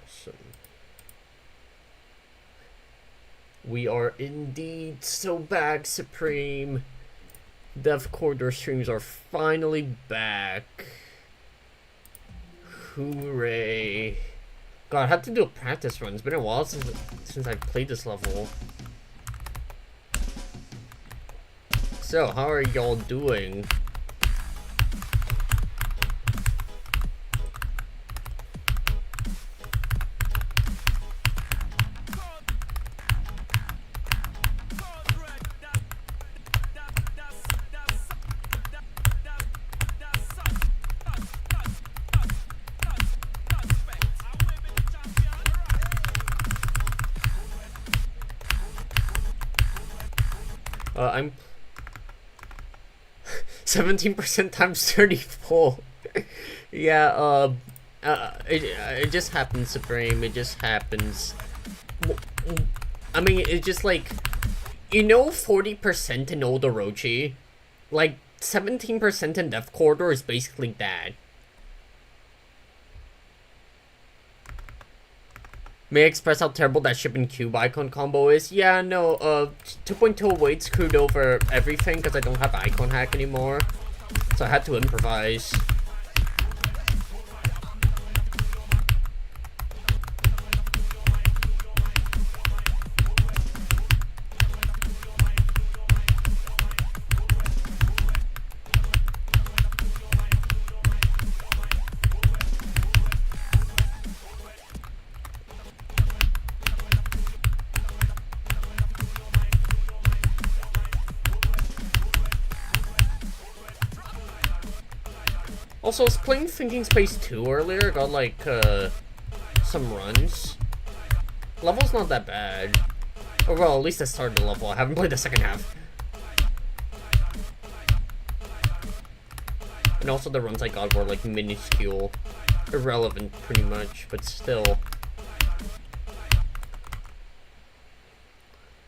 Awesome. We are indeed so back, Supreme. Death Corridor streams are finally back. Hooray. God, I had to do a practice run. It's been a while since I've played this level. So, how are y'all doing? I'm 17% times 34. Yeah, it just happens, Supreme. It just happens. I mean, it's just like, 40% in Old Orochi? Like, 17% in Death Corridor is basically that. May I express how terrible that ship and cube icon combo is? Yeah, no, 2.2 weight screwed over everything because I don't have icon hack anymore. So I had to improvise. Also, I was playing Thinking Space 2 earlier, got like, some runs. Level's not that bad. Or well, at least I started the level, I haven't played the second half. And also the runs I got were like minuscule. Irrelevant pretty much, but still.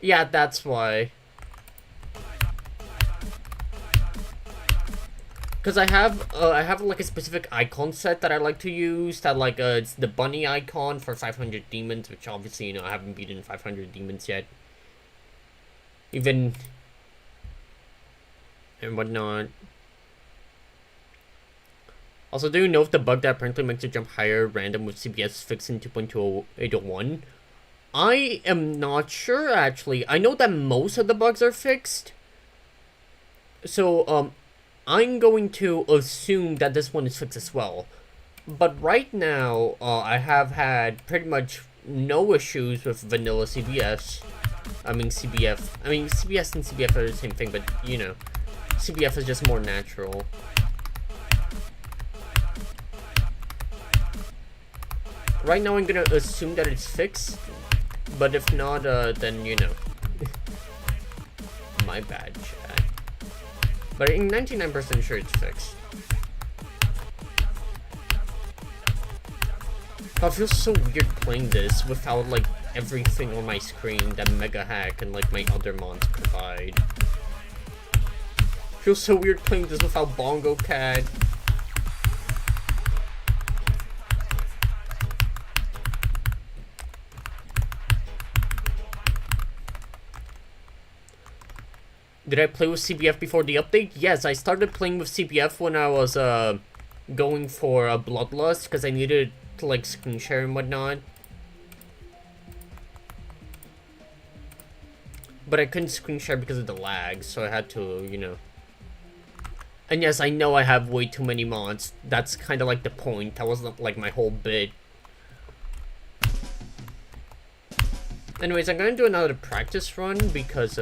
Yeah, that's why. Because I have like a specific icon set that I like to use, that like, it's the bunny icon for 500 demons, which obviously, I haven't beaten 500 demons yet. Even, and whatnot. Also, do you know if the bug that apparently makes it jump higher random with CBS fixed in 2.2801? I am not sure, actually. I know that most of the bugs are fixed. So, I'm going to assume that this one is fixed as well. But right now, I have had pretty much no issues with vanilla CBS. I mean, CBF. I mean, CBS and CBF are the same thing, but, CBF is just more natural. Right now, I'm gonna assume that it's fixed. But if not, then, my bad, chat. But I'm 99% sure it's fixed. It feels so weird playing this without, like, everything on my screen that Mega Hack and, like, my other mods provide. Feels so weird playing this without Bongo Cat. Did I play with CBF before the update? Yes, I started playing with CBF when I was, going for a Bloodlust, because I needed to, like, screen share and whatnot. But I couldn't screen share because of the lag, so I had to, And yes, I know I have way too many mods. That's kind of like the point. That wasn't, like, my whole bit. Anyways, I'm gonna do another practice run because,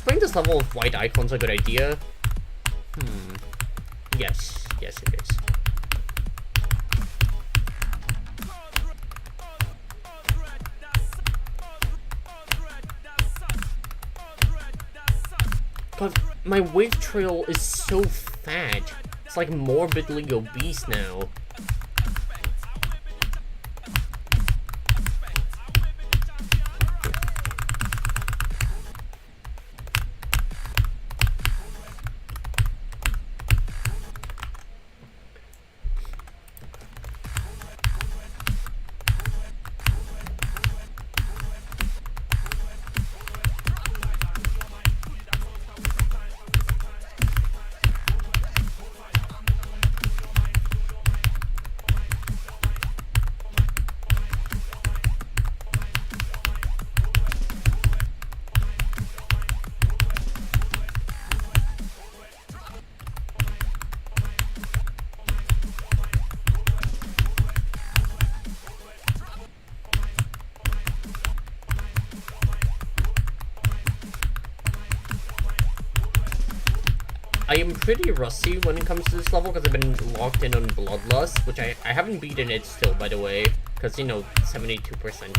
playing this level with white icons a good idea? Yes, it is. But my wave trail is so fat. It's like morbidly obese now. I am pretty rusty when it comes to this level because I've been locked in on Bloodlust, which I haven't beaten it still, by the way, because, you know, 72%.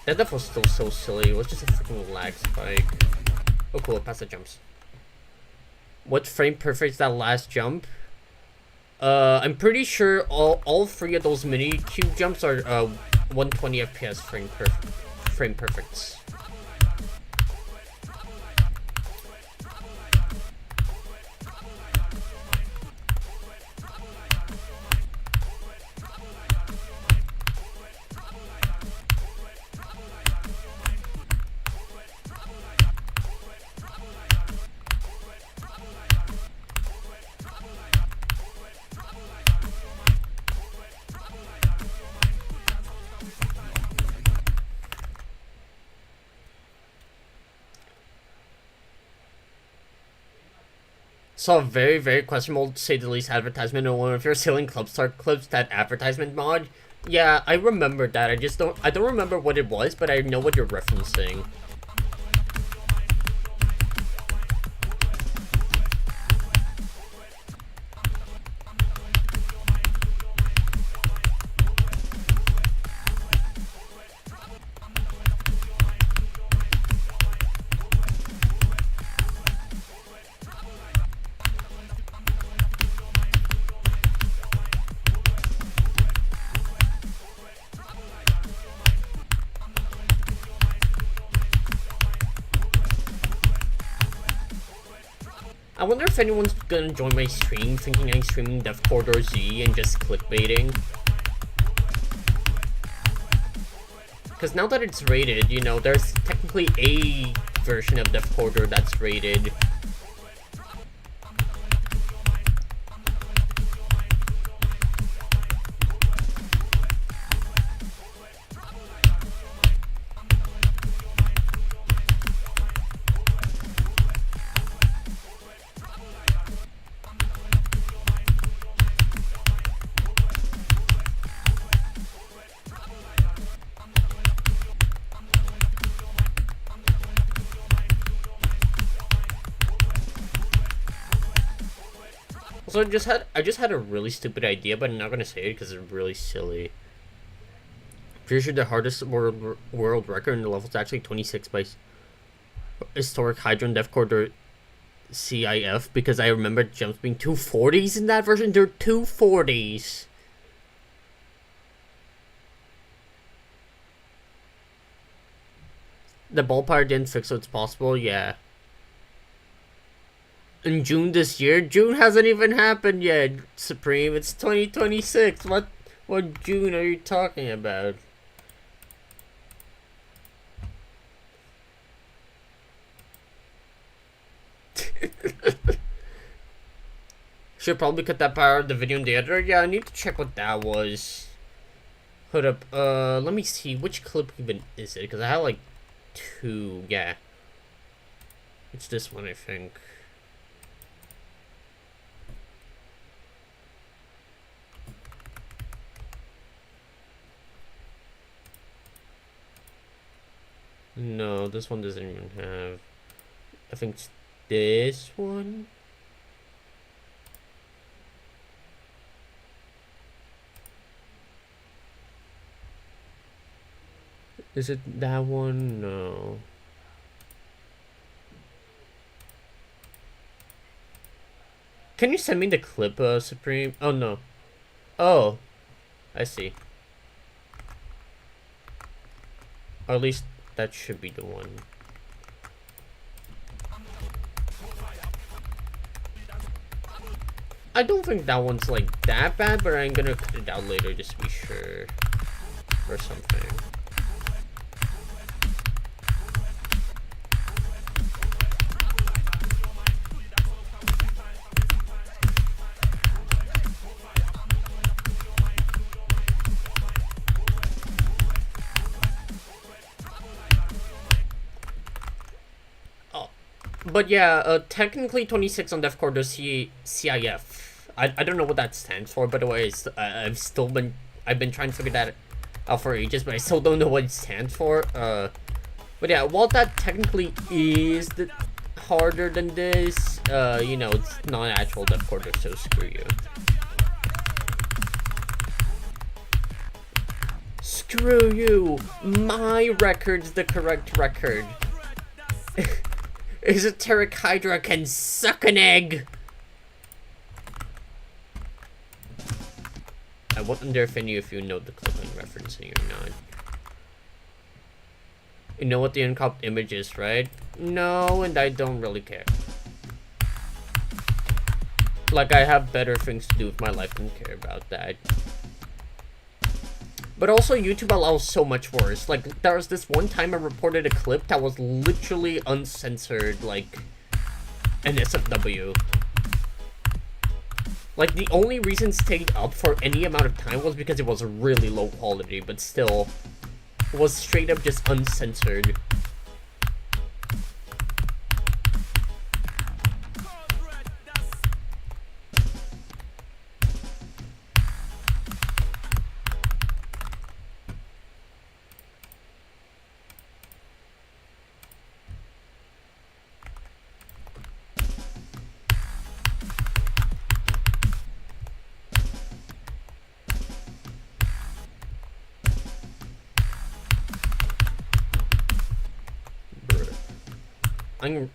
That death was still so silly. It was just a freaking lag spike. Oh, cool. It passed the jumps. What frame perfects that last jump? I'm pretty sure all three of those mini cube jumps are 120 FPS frame perfects. Saw a very, very questionable, to say the least, advertisement on one of your Ceiling Clubstar clips, that advertisement mod. Yeah, I remember that. I don't remember what it was, but I know what you're referencing. I wonder if anyone's gonna join my stream thinking I'm streaming Death Corridor Z and just clickbaiting. Because now that it's rated, you know, there's technically a version of Death Corridor that's rated. So I just had a really stupid idea, but I'm not gonna say it because it's really silly. Pretty sure the hardest world record in the level is actually 26 by historic Hydron Death Corridor CIF, because I remember jumps being 240s in that version. They're 240s. The ballpark didn't fix what's possible, yeah. In June this year? June hasn't even happened yet, Supreme. It's 2026. What June are you talking about? Should probably cut that part of the video in the editor. Yeah, I need to check what that was. Hold up. Let me see. Which clip even is it? Because I have like 2. Yeah. It's this one, I think. No, this one doesn't even have. I think it's this one. Is it that one? No. Can you send me the clip, Supreme? Oh, no. Oh. I see. Or at least that should be the one. I don't think that one's like that bad, but I'm gonna cut it out later just to be sure. Or something. But yeah, technically 26 on Death Corridor CIF. I don't know what that stands for, by the way. I've been trying to figure that out for ages, but I still don't know what it stands for. But yeah, while that technically is the harder than this, you know, it's not actual death quarter, so screw you. Screw you! My record's the correct record. Esoteric Hydra can suck an egg! I wonder if any of you know the clip I'm referencing or not. You know what the uncropped image is, right? No, and I don't really care. Like, I have better things to do with my life than care about that. But also, YouTube allows so much worse. Like, there was this one time I reported a clip that was literally uncensored, like, an SFW. Like, the only reason it stayed up for any amount of time was because it was really low quality, but still, it was straight up just uncensored.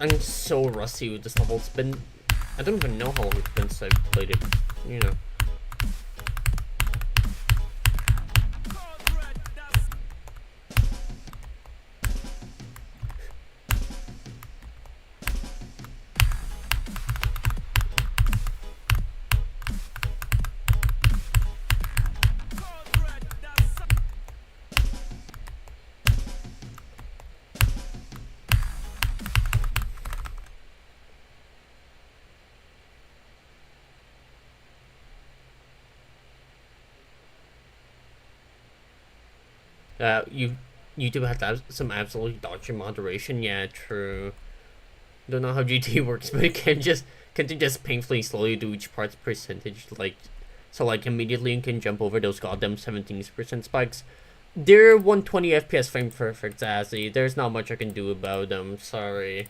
I'm so rusty with this level. It's been, I don't even know how long it's been since I've played it, you know. YouTube has to have some absolutely dodgy moderation. Yeah, true. Don't know how GT works, but it can't you just painfully slowly do each part's percentage, like, so like immediately you can jump over those goddamn 17% spikes. They're 120 FPS frame perfect, Zazzy. There's not much I can do about them. Sorry.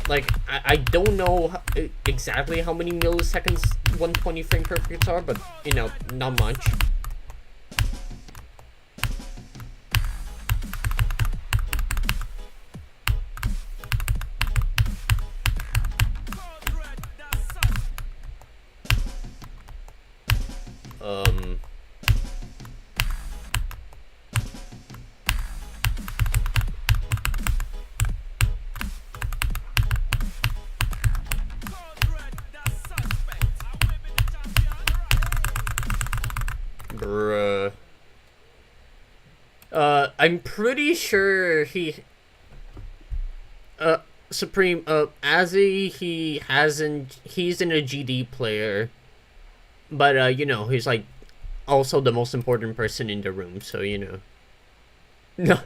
Like, I don't know exactly how many milliseconds 120 frame perfects are, but, you know, not much. Bruh. I'm pretty sure he... Supreme, Azzy, he's in a GD player. But, you know, he's, like, also the most important person in the room, so, you know. No.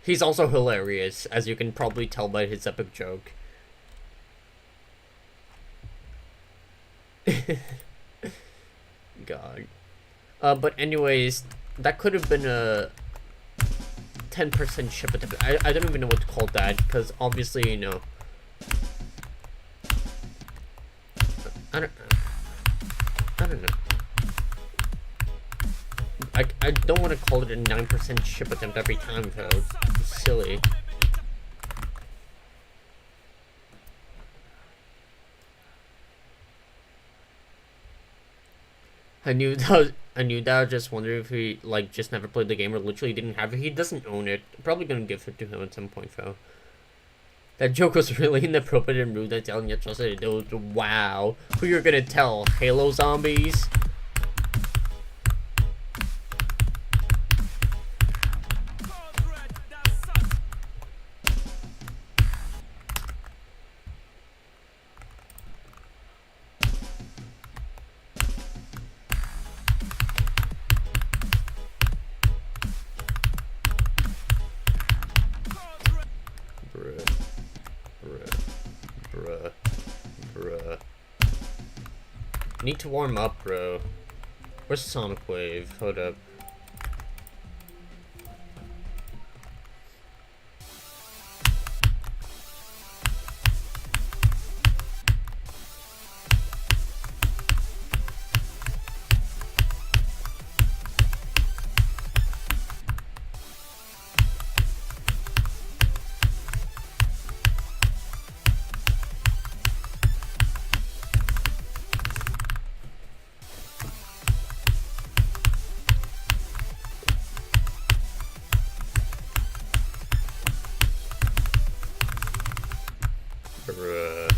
He's also hilarious, as you can probably tell by his epic joke. God. But anyways, that could have been a 10% ship attempt. I don't even know what to call that, because obviously, you know. I don't know. I don't want to call it a 9% ship attempt every time, though. It's silly. I knew that I was just wondering if he, like, just never played the game or literally didn't have it. He doesn't own it. I'm probably gonna give it to him at some point, though. That joke was really inappropriate and rude. I telling you, trusted it. Wow. Who you're gonna tell? Halo zombies? Need to warm up, bro. Where's Sonic Wave? Hold up. Bruh.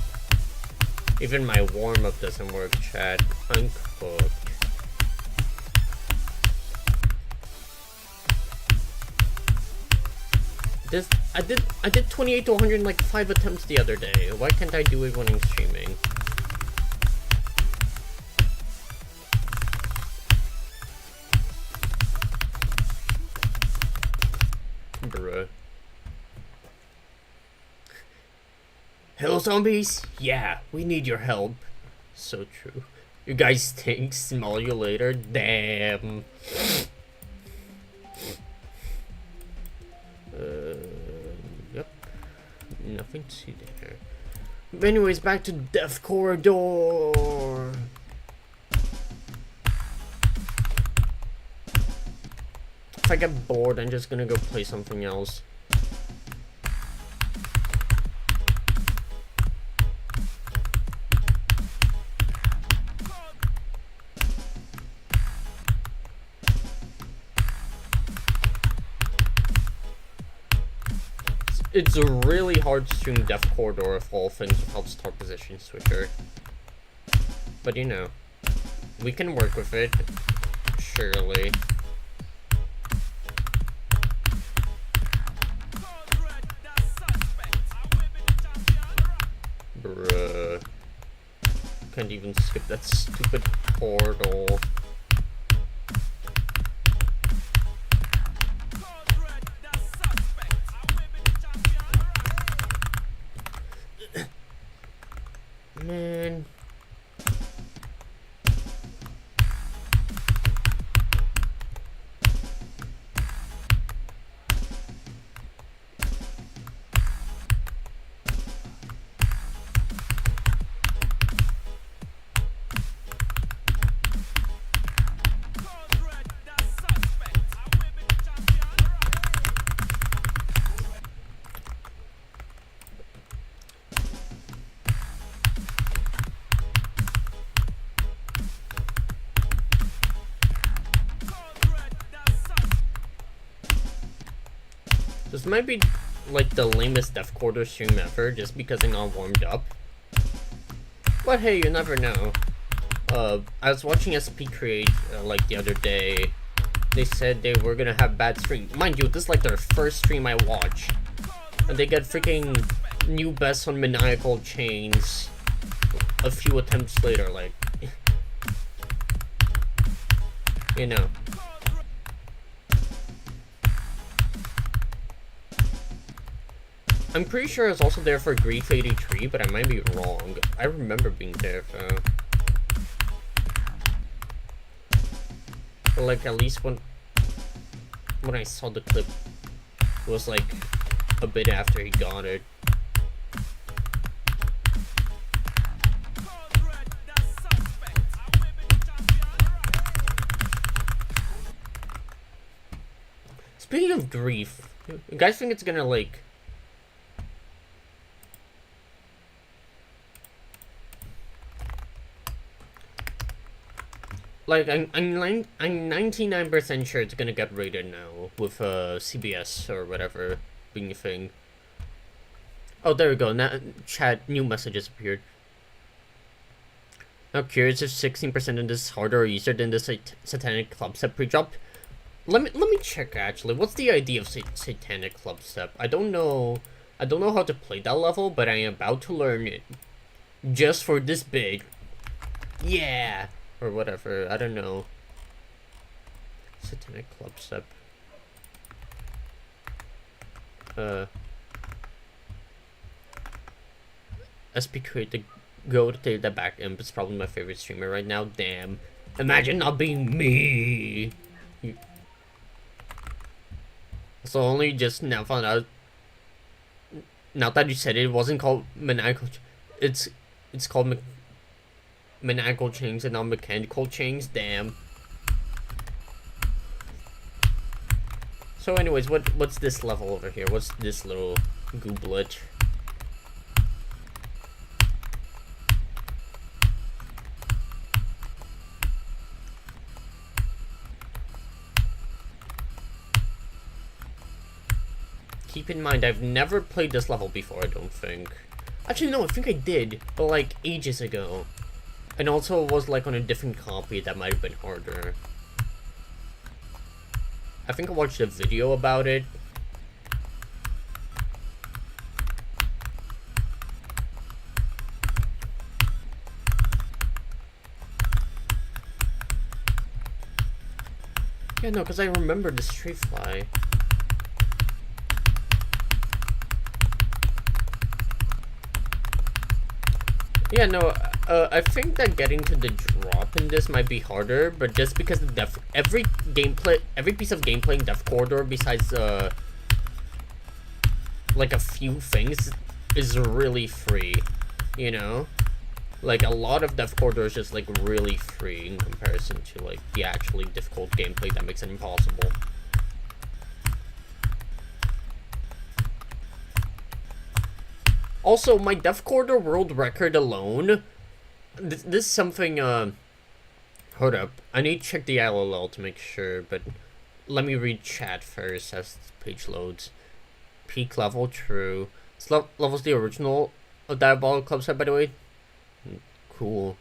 Even my warm-up doesn't work, chat. Uncooked. I did 28 to 100 in like 5 attempts the other day. Why can't I do it when I'm streaming? Bruh. Hell zombies? Yeah, we need your help. So true. You guys stink. Smell you later. Damn. Yep. Nothing to see there. But anyways, back to Death Corridor. If I get bored, I'm just gonna go play something else. It's a really hard to stream Death Corridor of all things without start position switcher. But you know, we can work with it, surely. Bruh. Can't even skip that stupid portal. Man. This might be like the lamest Death Corridor stream ever, just because I'm not warmed up. But hey, you never know. I was watching SP Create like the other day. They said they were gonna have bad stream. Mind you, this is like their first stream I watch, and they get freaking new best on Maniacal Chains a few attempts later. Like, you know. I'm pretty sure I was also there for Grief 83, but I might be wrong. I remember being there, though. But like, at least when I saw the clip, it was like a bit after he got it. Speaking of Grief, you guys think it's gonna like... Like, I'm 99% sure it's gonna get rated now with CBS or whatever being a thing. Oh, there we go. Now, chat, new messages appeared. Now curious if 16% in this is harder or easier than the Satanic Club Step pre-drop. Let me check actually. What's the idea of Satanic Club Step? I don't know how to play that level, but I am about to learn it. Just for this bid. Yeah. Or whatever, I don't know. Satanic Club Step. SP Create the go to take that back. Imp is probably my favorite streamer right now. Damn. Imagine not being me. So only just now found out. Now that you said it, it wasn't called maniacal. It's called maniacal chains and not mechanical chains. Damn. So anyways, what's this level over here? What's this little gooblet? Keep in mind, I've never played this level before, I don't think. Actually, no, I think I did, but like ages ago. And also it was like on a different copy that might have been harder. I think I watched a video about it. Yeah, no, because I remember the Stray Fly. Yeah, no, I think that getting to the drop in this might be harder, but just because the every piece of gameplay in Death Corridor besides, like a few things is really free, you know? Like, a lot of Death Corridor is just, like, really free in comparison to, like, the actually difficult gameplay that makes it impossible. Also, my Death Corridor world record alone, this is something, hold up, I need to check the ILL to make sure, but let me read chat first as this page loads. Peak level, true. This level's the original Diabolical Club set, by the way. Cool.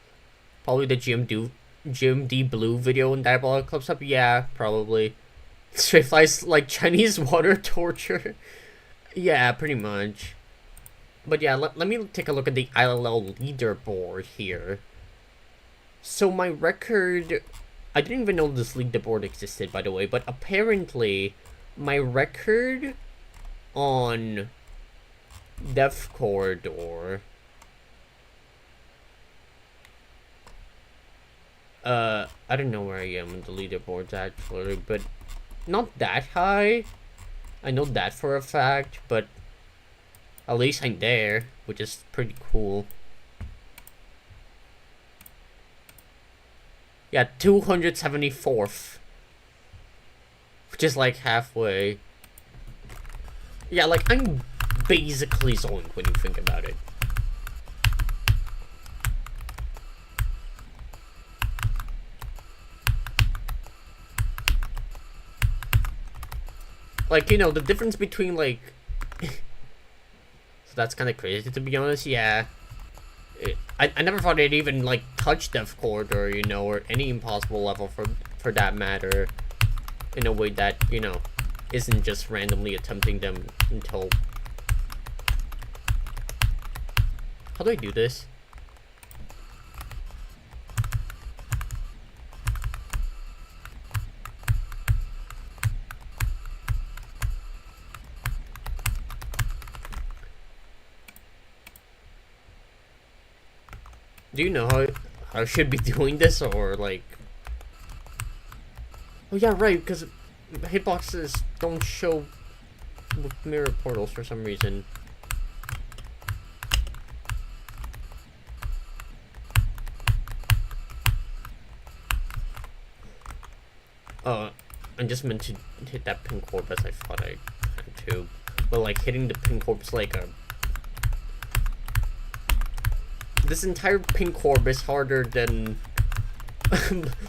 Probably the GMD Blue video in Diabolical Club set, yeah, probably. Stray Flies like Chinese water torture. Yeah, pretty much. But yeah, let me take a look at the ILL leaderboard here. So my record... I didn't even know this leaderboard existed, by the way, but apparently my record on Death Corridor... I don't know where I am on the leaderboards, actually, but not that high. I know that for a fact, but... at least I'm there, which is pretty cool. Yeah, 274th. Which is like halfway. Yeah, like, I'm basically Zoink when you think about it. Like, you know, the difference between, like... So that's kind of crazy, to be honest, yeah. I never thought I'd even, like, touch Death Corridor, you know, or any impossible level for that matter. In a way that, you know, isn't just randomly attempting them until... How do I do this? Do you know how I should be doing this, or like... Oh yeah, right, because hitboxes don't show with mirror portals for some reason. I just meant to hit that pink orb as I thought I had to. But like, hitting the pink orb's like a... This entire pink orb is harder than...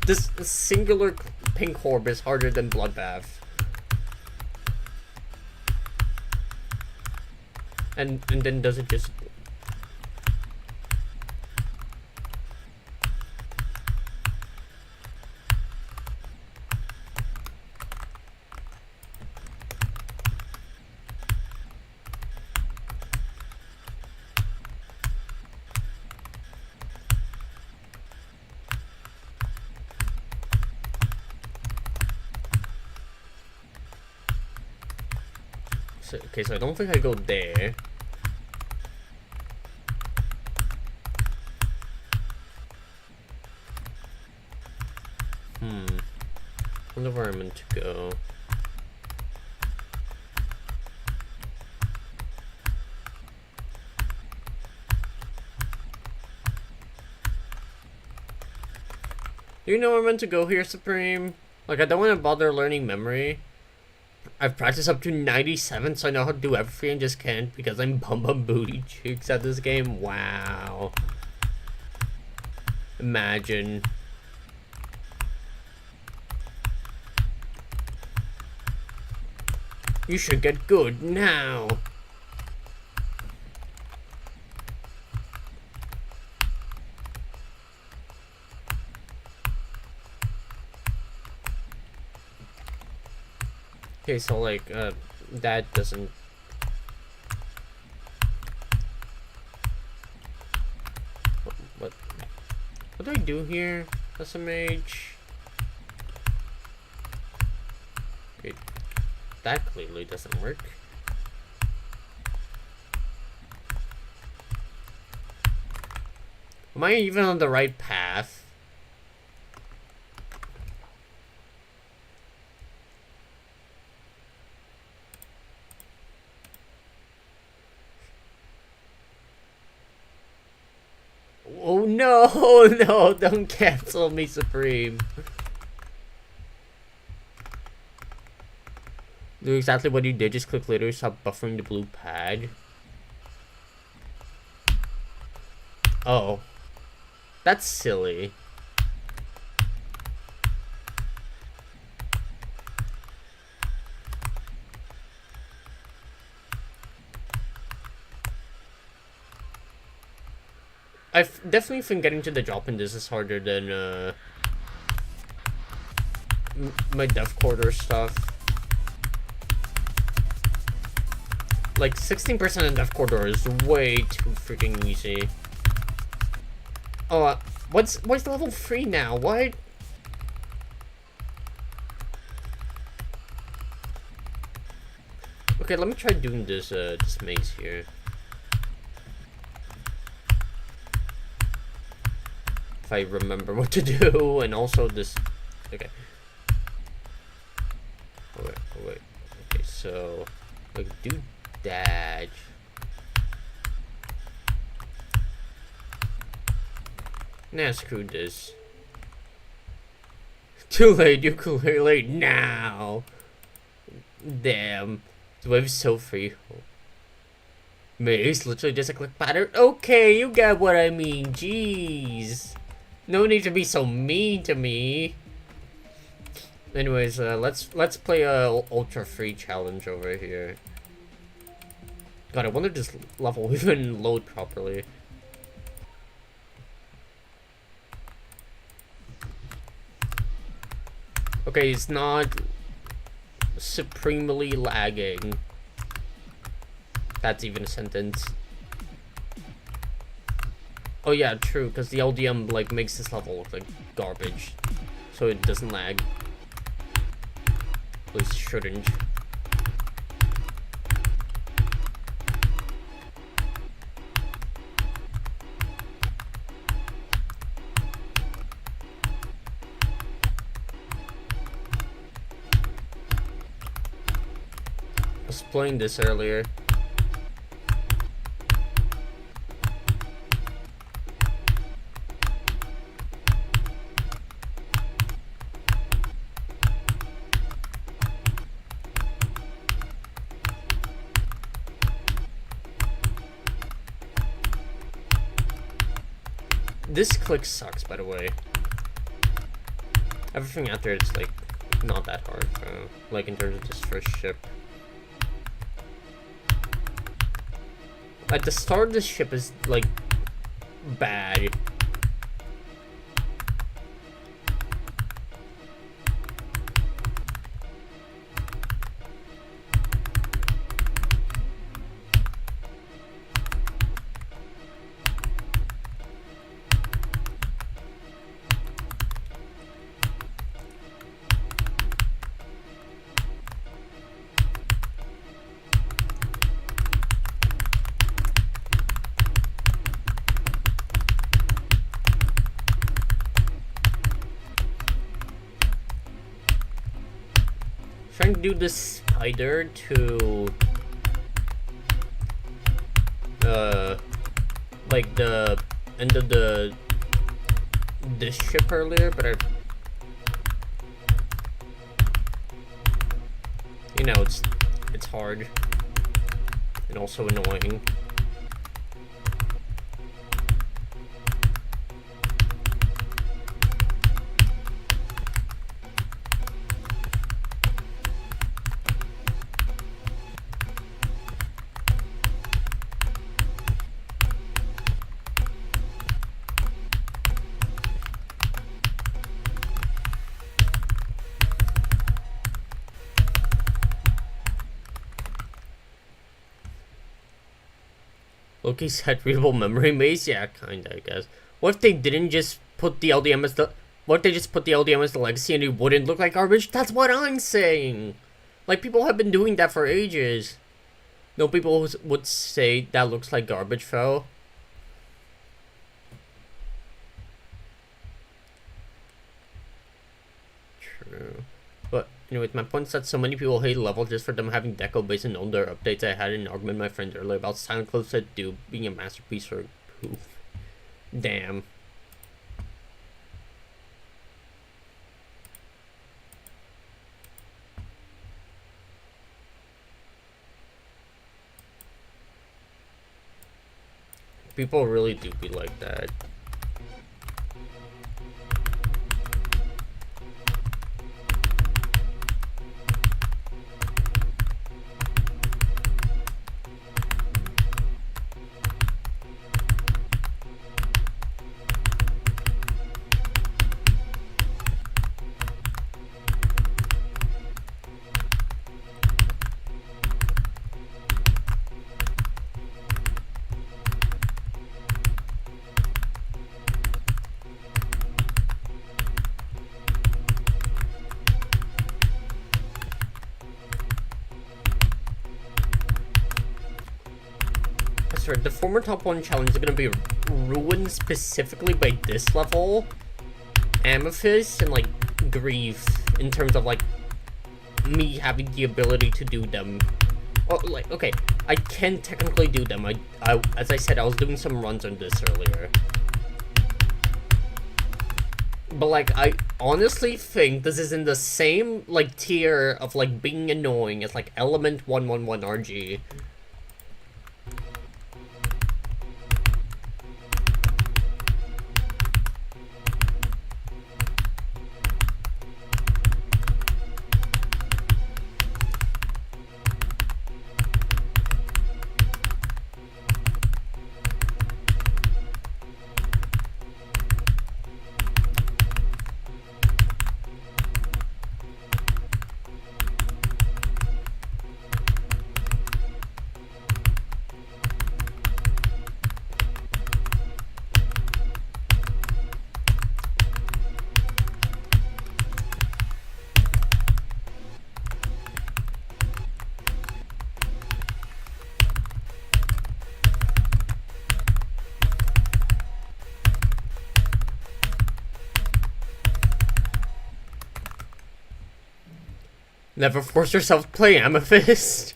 this singular pink orb is harder than Bloodbath. And then does it just... Okay, so I don't think I go there. where I'm meant to go. Do you know where I'm meant to go here, Supreme? Like, I don't want to bother learning memory. I've practiced up to 97, so I know how to do everything, just can't because I'm bum booty cheeks at this game. Wow. Imagine. You should get good now. Okay, so like, that doesn't... What do I do here? SMH? Okay, that clearly doesn't work. Am I even on the right path? Oh no, no, don't cancel me, Supreme. Do exactly what you did, just click later, stop buffering the blue pad. Oh. That's silly. I definitely think getting to the drop in this is harder than my death quarter stuff. Like 16% in death quarter is way too freaking easy. Oh, what's level 3 now? What? Okay, let me try doing this maze here. If I remember what to do, and also this. Okay. Oh wait. Okay, so like do that. Nah, screw this. Too late, you clear late now. Damn. The wave's so free. Maze, literally just a click pattern. Okay, you get what I mean. Jeez. No need to be so mean to me. Anyways, let's play a ultra free challenge over here. God, I wonder if this level even load properly. Okay, it's not supremely lagging. That's even a sentence. Oh yeah, true, because the LDM like makes this level look like garbage, so it doesn't lag. At least shouldn't. I was playing this earlier. This click sucks, by the way. Everything out there, it's like not that hard, like in terms of this first ship. At the start of this ship is like bad. do the spider to like the end of this ship earlier, but you know, it's hard and also annoying. Loki said readable memory maze? Yeah, kinda, I guess. What if they didn't just put the LDM as the... What if they just put the LDM as the legacy and it wouldn't look like garbage? That's what I'm saying! Like, people have been doing that for ages. No, people would say that looks like garbage, though. True. But anyways, my point is that so many people hate level just for them having deco based on older updates. I had an argument with my friend earlier about Silent Close Set Do being a masterpiece for poof. Damn. People really do be like that. The former top 1 challenge is going to be ruined specifically by this level, Amethyst, and like Grief, in terms of like me having the ability to do them. Well, like, okay, I can technically do them. I as I said, I was doing some runs on this earlier. But like, I honestly think this is in the same like tier of like being annoying as like Element 111 RG. Never force yourself to play Amethyst.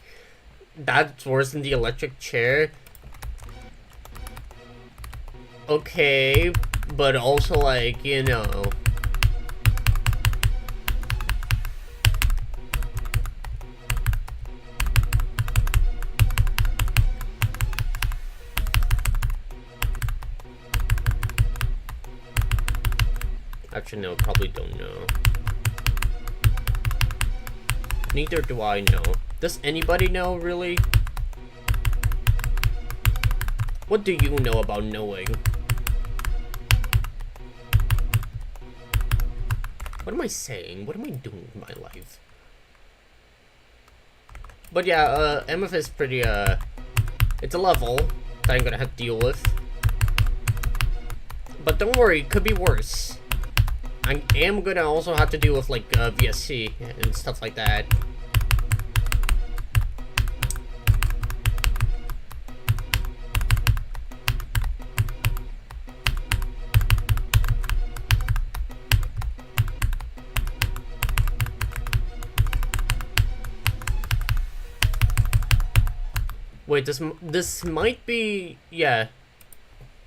That's worse than the electric chair. Okay, but also like, you know. Actually, no, probably don't know. Neither do I know. Does anybody know, really? What do you know about knowing? What am I saying? What am I doing with my life? But yeah, MF is pretty, it's a level that I'm gonna have to deal with. But don't worry, it could be worse. I am gonna also have to deal with, like, VSC and stuff like that. Wait, this might be, yeah.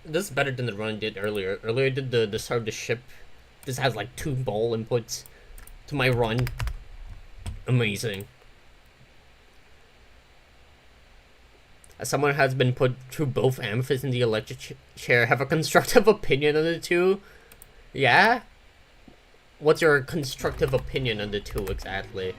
This is better than the run I did earlier. Earlier I did the start of the ship. This has like 2 ball inputs to my run. Amazing. As someone has been put through both amethysts in the electric chair, have a constructive opinion on the two? Yeah? What's your constructive opinion on the two exactly?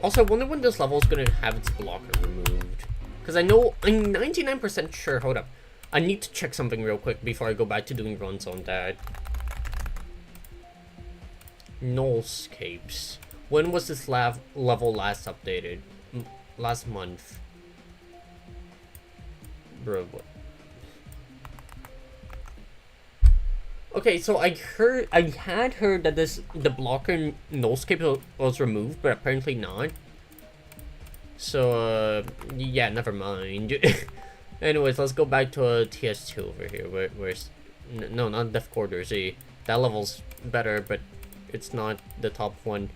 Also, I wonder when this level is going to have its blocker removed. Because I know, I'm 99% sure, hold up. I need to check something real quick before I go back to doing runs on that. Nullscapes. When was this level last updated? Last month. Bro, what? Okay, so I had heard that the blocker nullscape was removed, but apparently not. So, yeah, never mind. Anyways, let's go back to TS2 over here. Where's no, not Death Quarter Z. That level's better, but it's not the top one.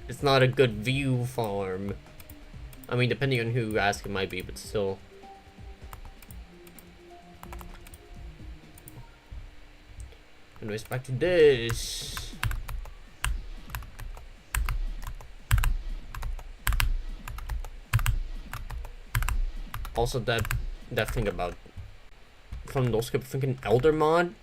It's not a good view farm. I mean, depending on who you ask, it might be, but still. Anyways, back to this. Also, that thing about from NoScope, thinking Elder mod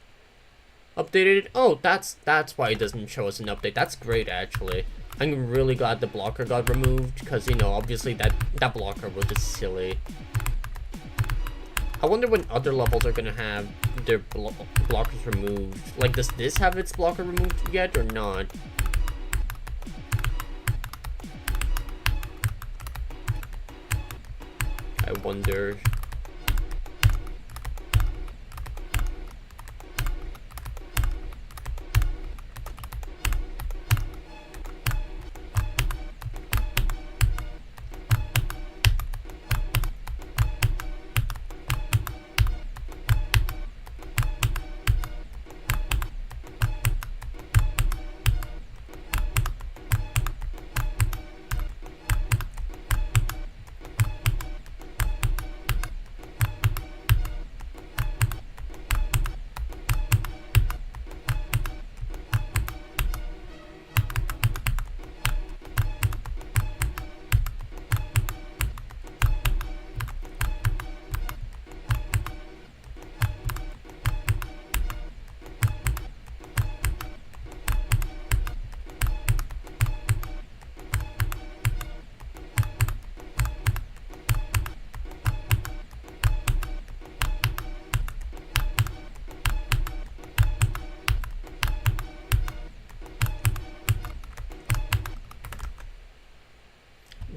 updated. Oh, that's why it doesn't show us an update. That's great, actually. I'm really glad the blocker got removed because, you know, obviously that blocker was just silly. I wonder when other levels are gonna have their blockers removed. Like, does this have its blocker removed yet or not? I wonder.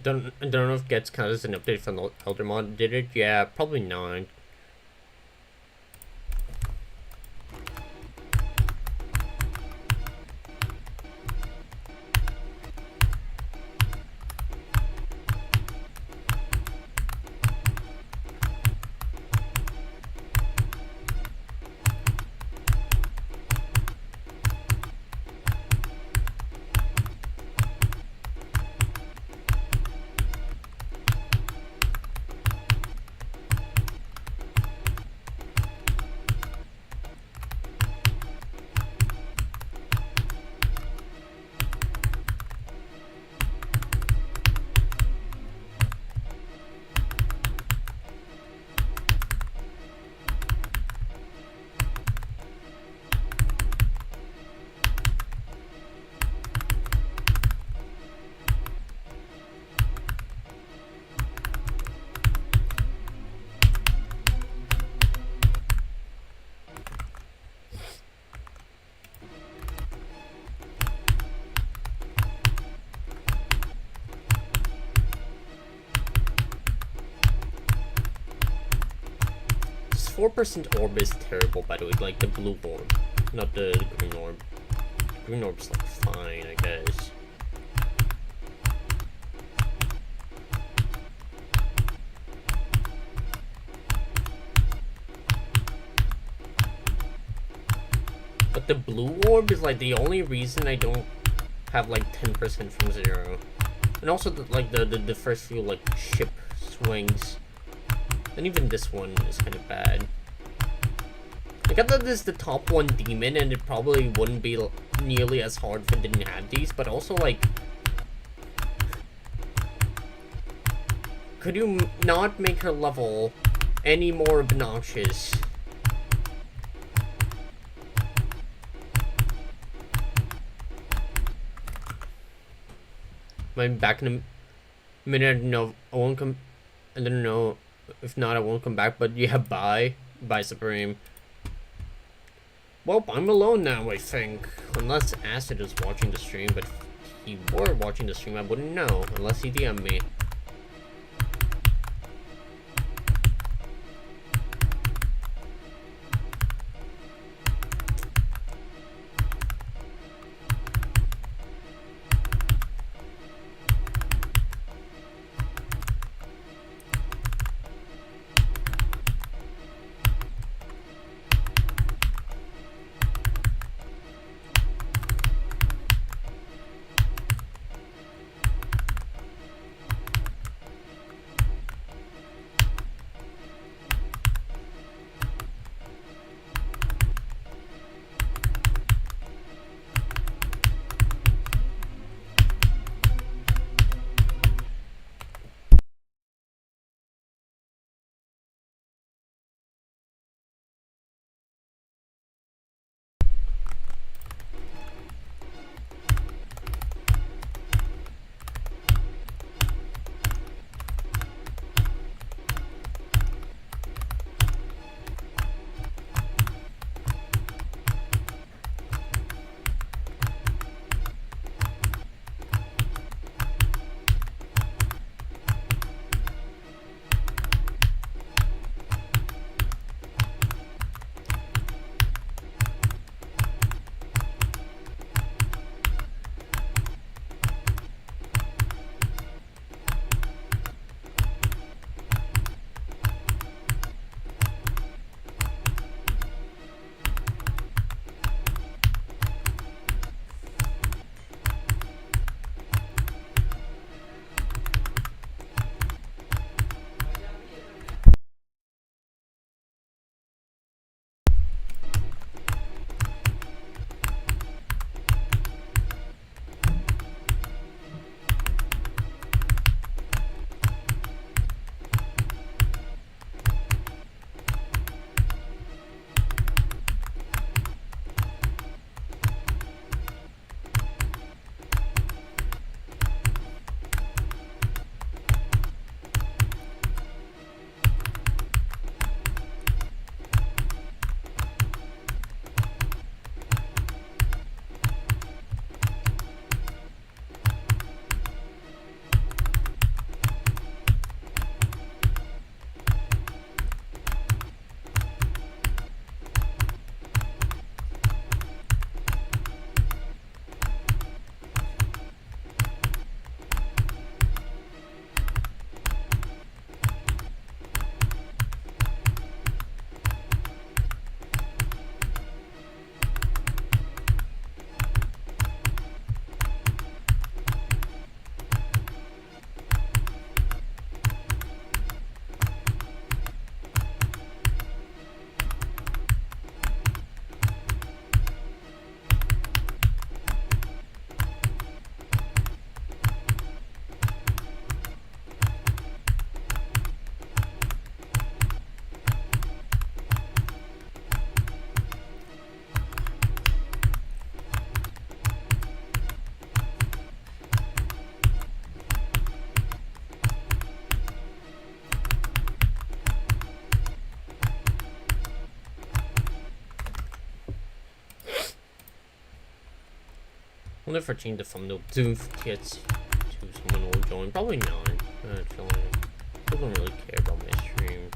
I don't know if Gets counted as an update from the Elder mod. Did it? Yeah, probably not. 4% orb is terrible, by the way, like the blue orb, not the green orb. The green orb's like fine, I guess. But the blue orb is like the only reason I don't have like 10% from 0. And also the first few like ship swings. And even this one is kind of bad. I got that this is the top 1 demon and it probably wouldn't be nearly as hard if it didn't have these, but also like, could you not make her level any more obnoxious? I'm back in a minute. No, I won't come. I don't know. If not, I won't come back. But yeah, bye. Bye, Supreme. Well, I'm alone now, I think. Unless Acid is watching the stream. But if he were watching the stream, I wouldn't know. Unless he DM'd me. I wonder if I change the thumbnail to kits to someone will join. Probably not. Actually, people don't really care about my stream.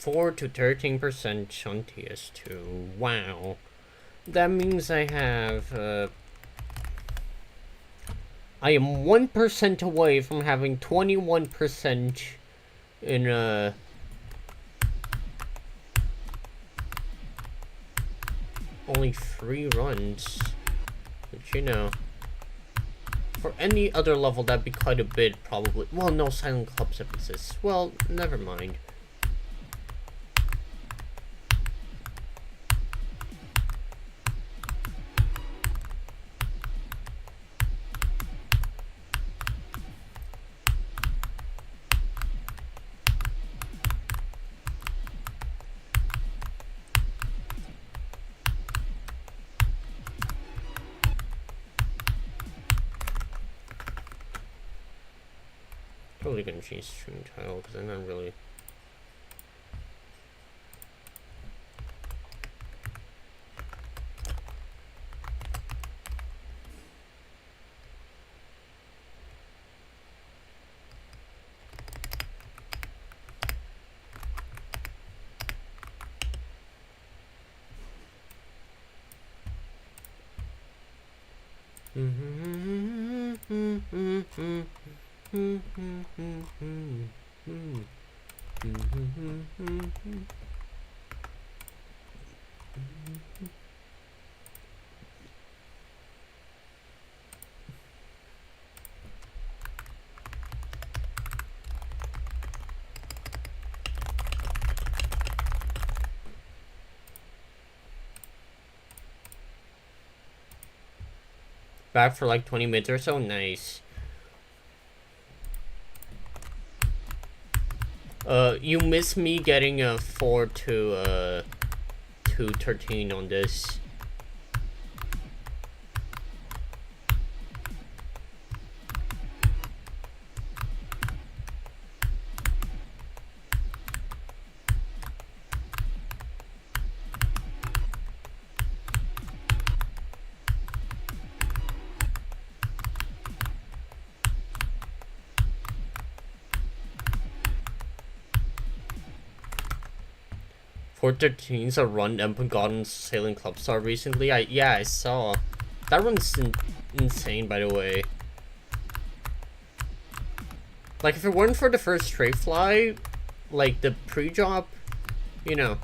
4 to 13% on TS2. Wow. That means I have, I am 1% away from having 21% in, only 3 runs. But you know, for any other level, that'd be quite a bit, probably. Well, no, Silent Club exists. Well, never mind. Totally gonna change stream title because I'm not really. Back for like 20 minutes or so. Nice. You miss me getting a 4 to 13 on this. Fort 13's a run Emperor got on Sailing Club Star recently. I saw. That run's insane, by the way. Like, if it weren't for the first straight fly, like, the pre-drop, you know.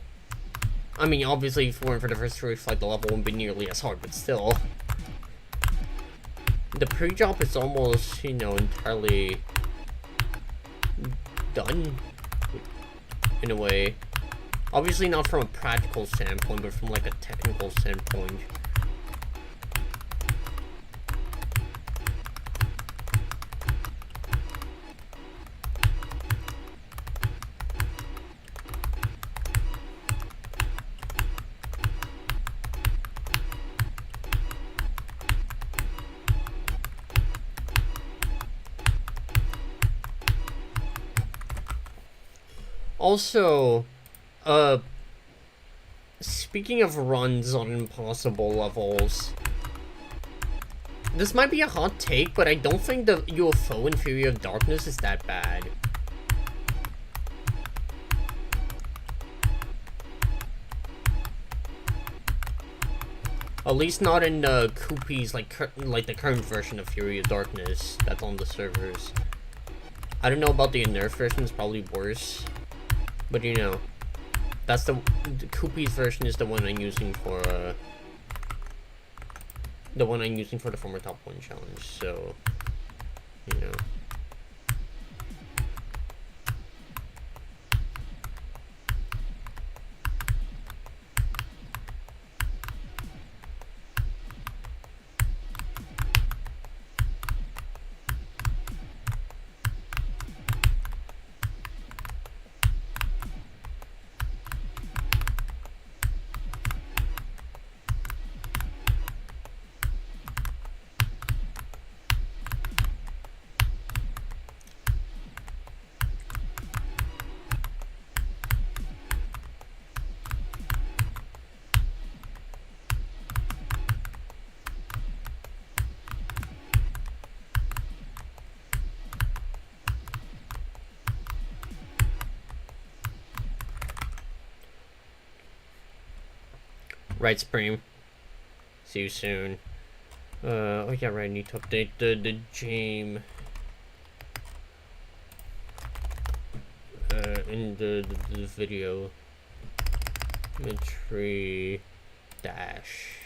I mean, obviously, if it weren't for the first straight fly, the level wouldn't be nearly as hard, but still. The pre-drop is almost, you know, entirely done, in a way. Obviously not from a practical standpoint, but from like a technical standpoint. Also, speaking of runs on impossible levels, this might be a hot take, but I don't think the UFO in Fury of Darkness is that bad. At least not in the Koopies, like the current version of Fury of Darkness that's on the servers. I don't know about the nerf version, it's probably worse. But you know, that's the Koopies version is the one I'm using for the former top 1 challenge, so you know. Right, Supreme. See you soon. Oh yeah, right, I need to update the game. In the video. Entry dash.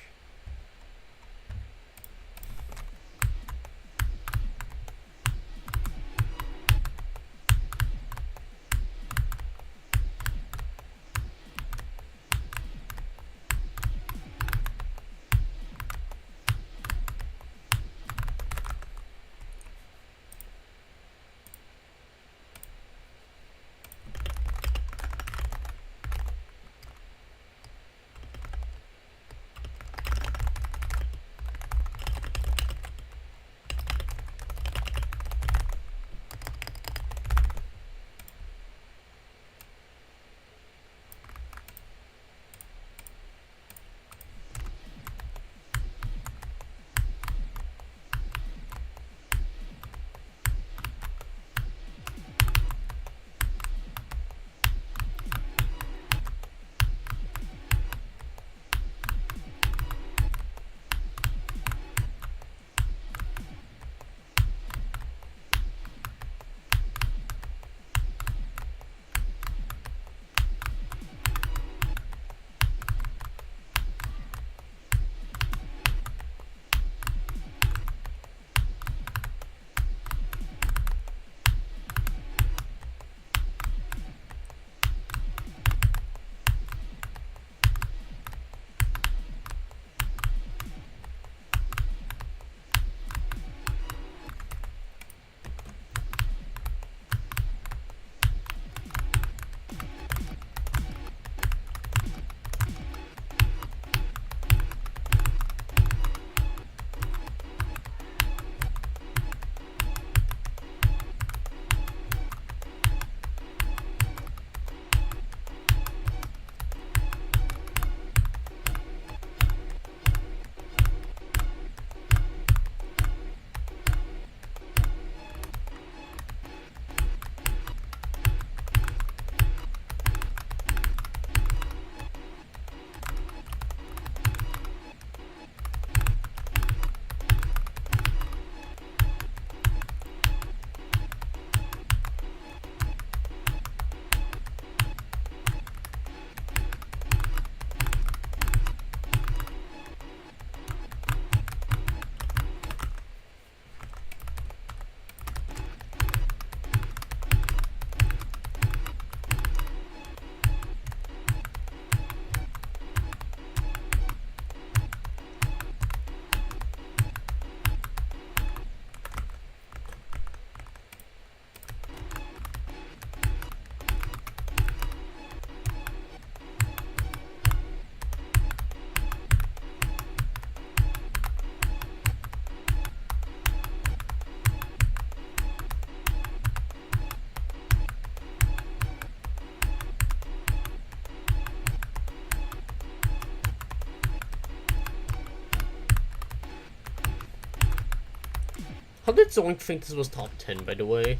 How did Zoink think this was top 10, by the way?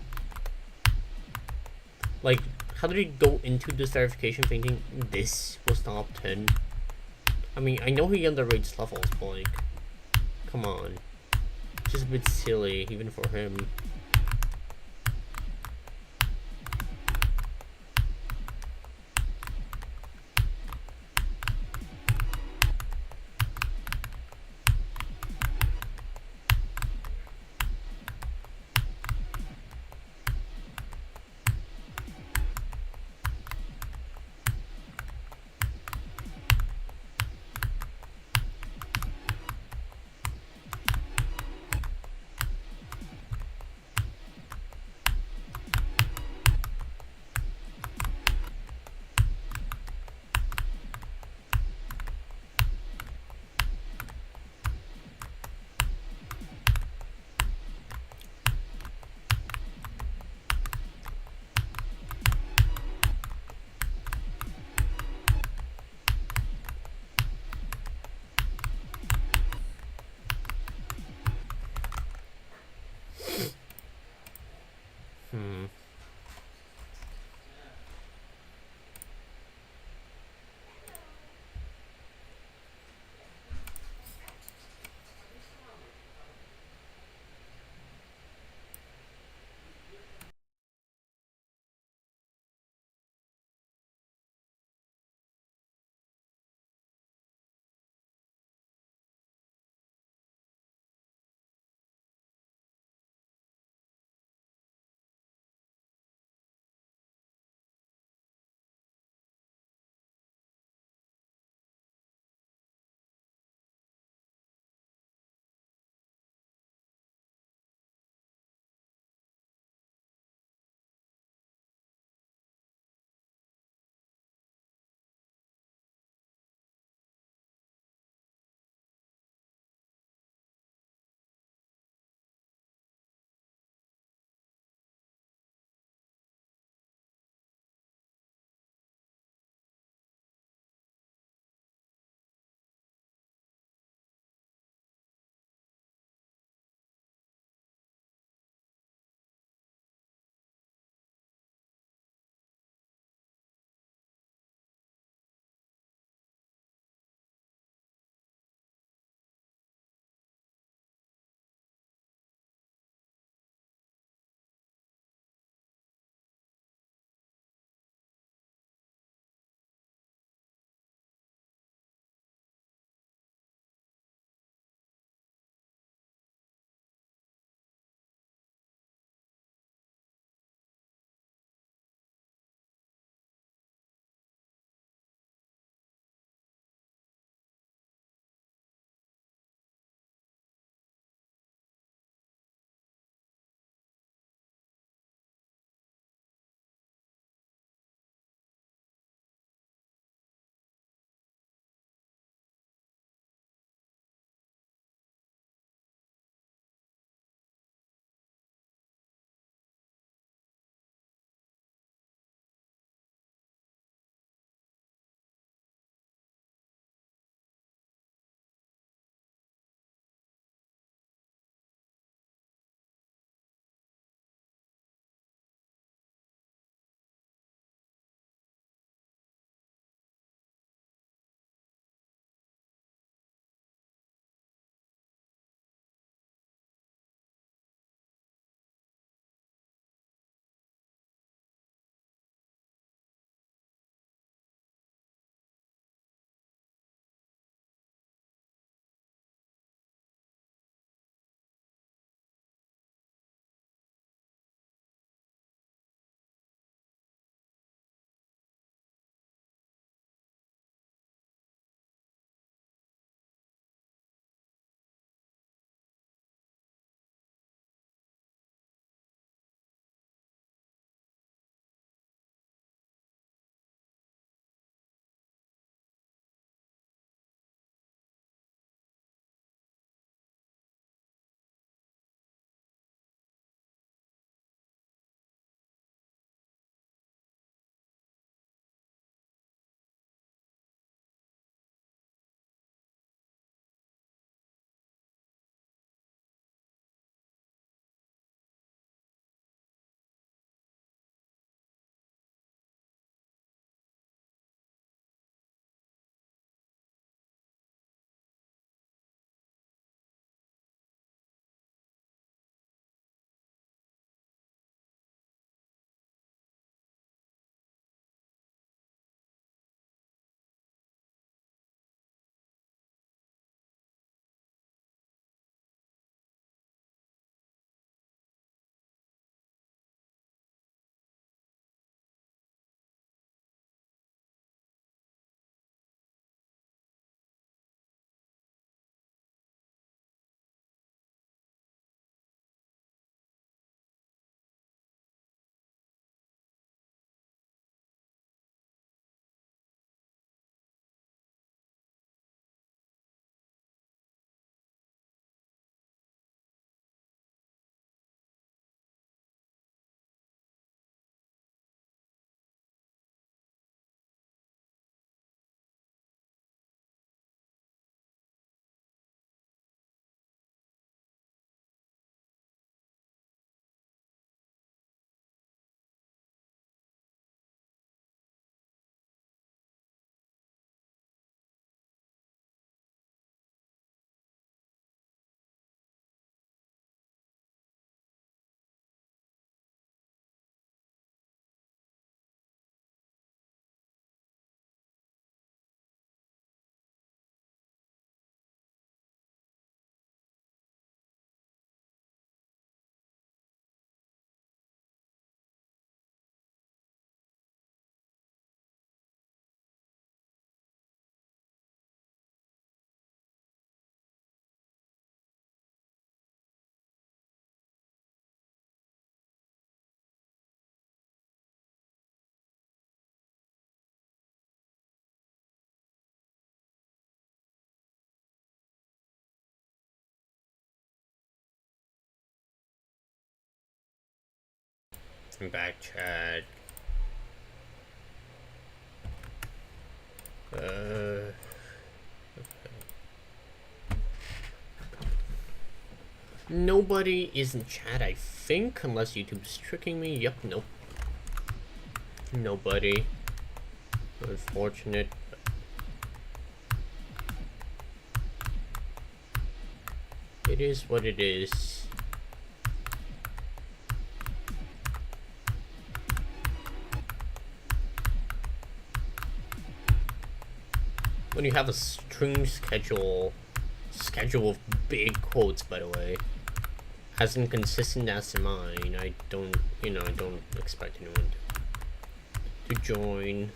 Like, how did he go into this verification thinking this was top 10? I mean, I know he underrates levels, but like, come on. Just a bit silly, even for him. pressing back chat. Okay. Nobody is in chat, I think, unless YouTube's tricking me. Yep, nope. Nobody. Unfortunate. It is what it is. When you have a stream schedule of big quotes, by the way, as inconsistent as mine, I don't expect anyone to join.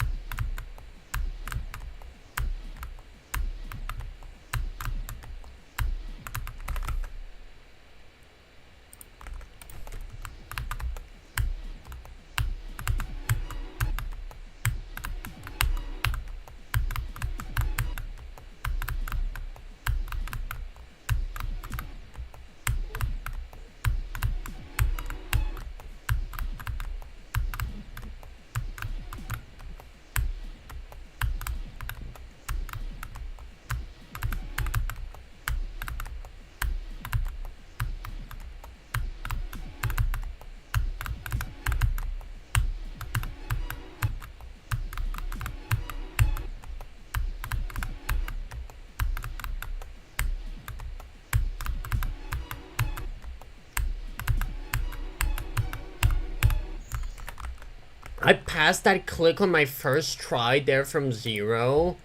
I passed that click on my first try there from 0.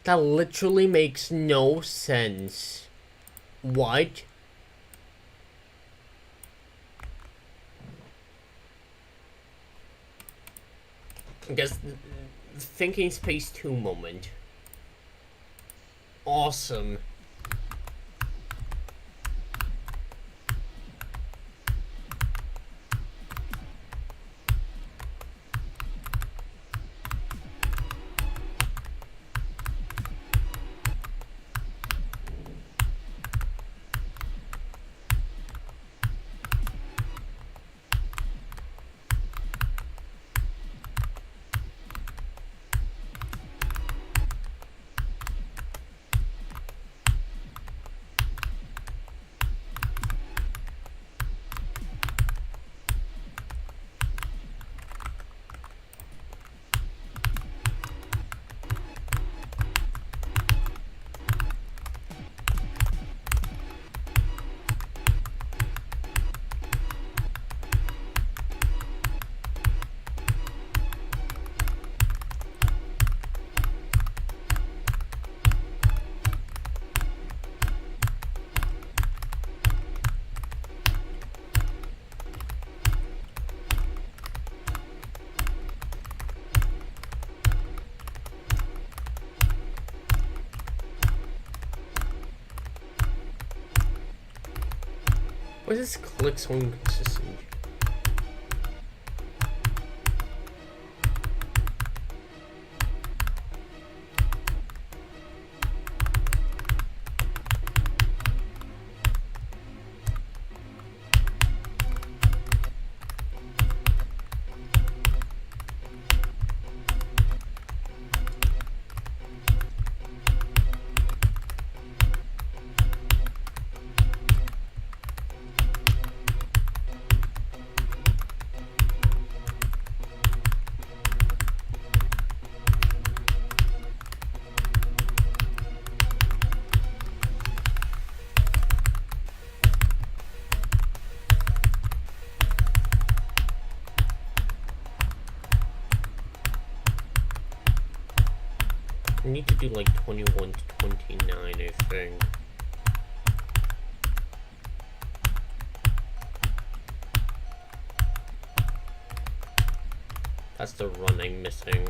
That literally makes no sense. What? I guess thinking space 2 moment. Awesome. Why is this click so inconsistent? I need to do like 21 to 29, I think. That's the run I'm missing.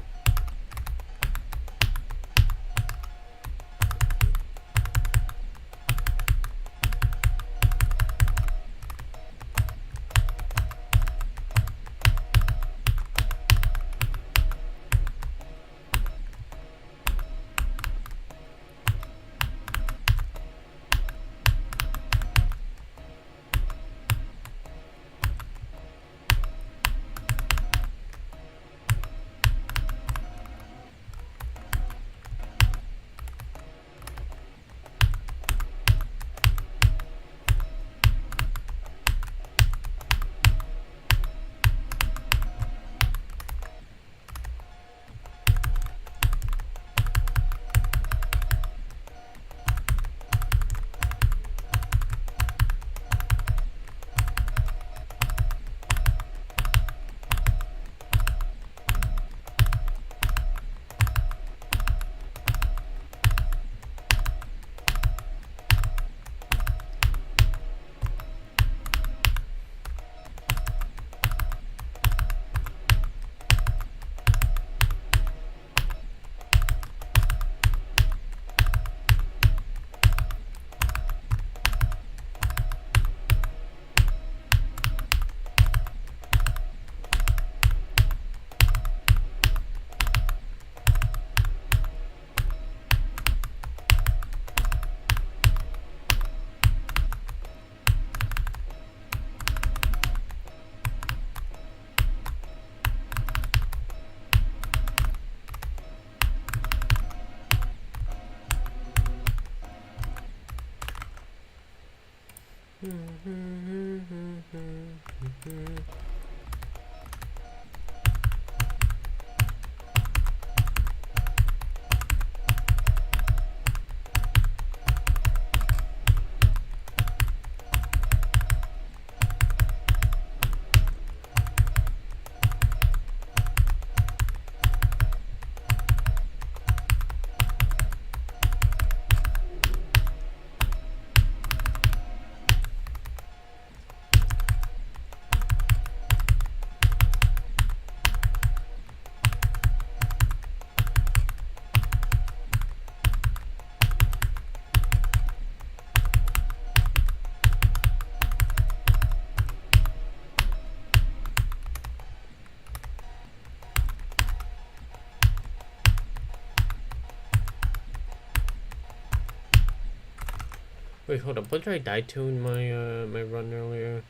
Wait, hold up. What did I die to in my my run earlier?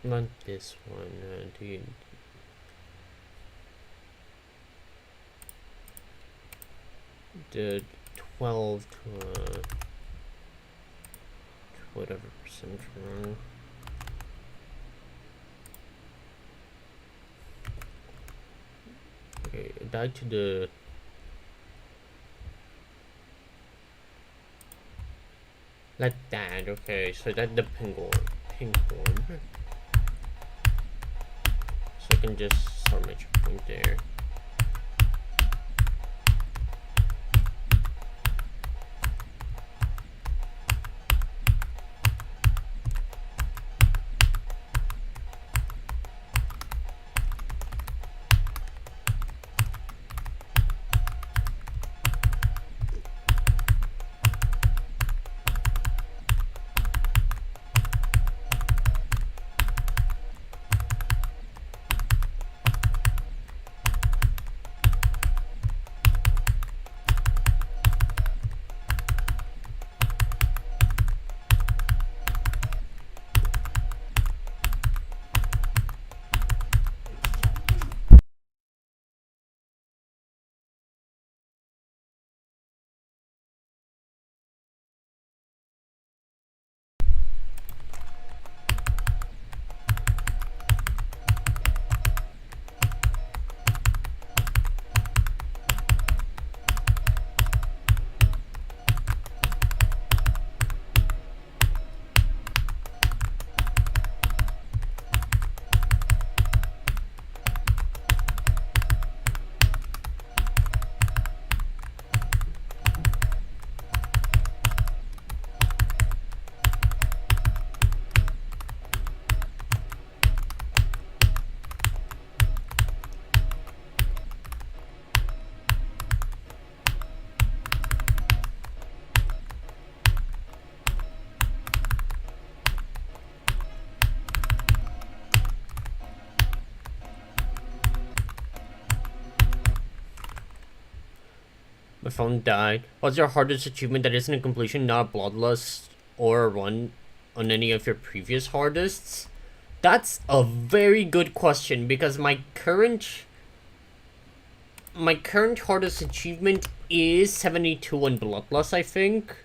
Not this one. Dude. The 12 to whatever percent wrong. Okay, I died to the like that. Okay, so that's the pink one. So I can just start my checkpoint there. My phone died. What's your hardest achievement that isn't a completion, not a bloodlust, or a run on any of your previous hardests? That's a very good question because my current hardest achievement is 72 on bloodlust, I think.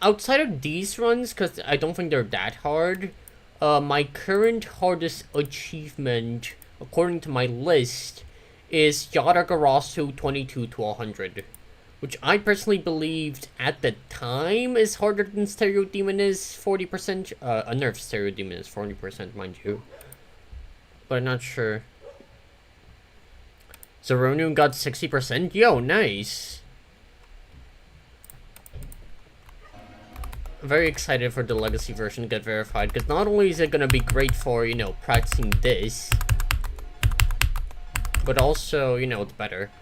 Outside of these runs, because I don't think they're that hard, my current hardest achievement, according to my list, is Yadagarasu 22 to 100. Which I personally believed at the time is harder than Stereo Demon is 40%. Unnerved Stereo Demon is 40%, mind you. But I'm not sure. Zeronium got 60%? Yo, nice! Very excited for the legacy version to get verified, because not only is it gonna be great for, you know, practicing this, but also, you know, it's better.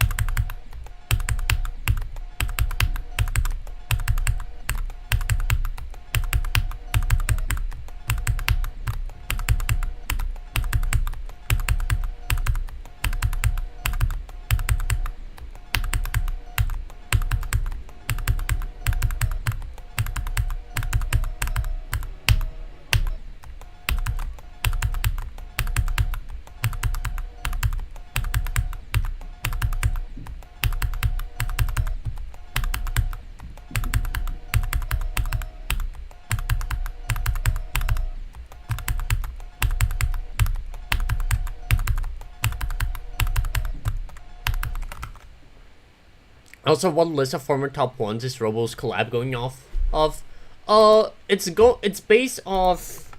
Also, one list of former top ones is Robo's collab going off of. It's based off.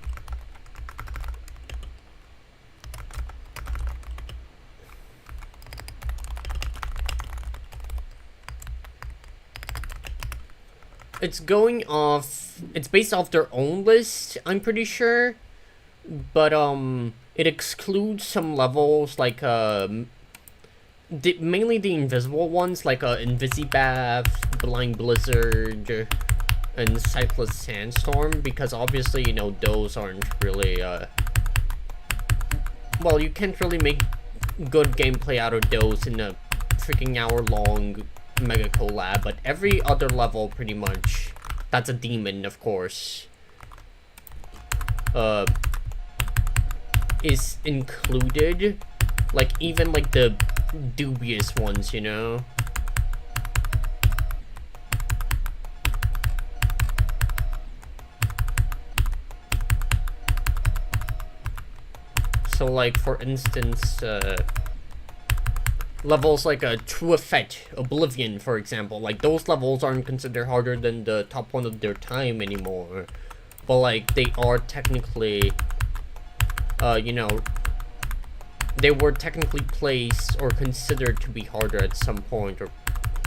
It's going off. It's based off their own list, I'm pretty sure, but it excludes some levels like mainly the invisible ones like Invisibath, Blind Blizzard, and Cyclist Sandstorm, because obviously, you know, those aren't really well, you can't really make good gameplay out of those in a freaking hour-long mega collab, but every other level pretty much, that's a demon, of course, is included, like even like the dubious ones, you know. So like for instance, levels like a True Effect, Oblivion, for example, like those levels aren't considered harder than the top one of their time anymore, but like they are technically, you know, they were technically placed or considered to be harder at some point or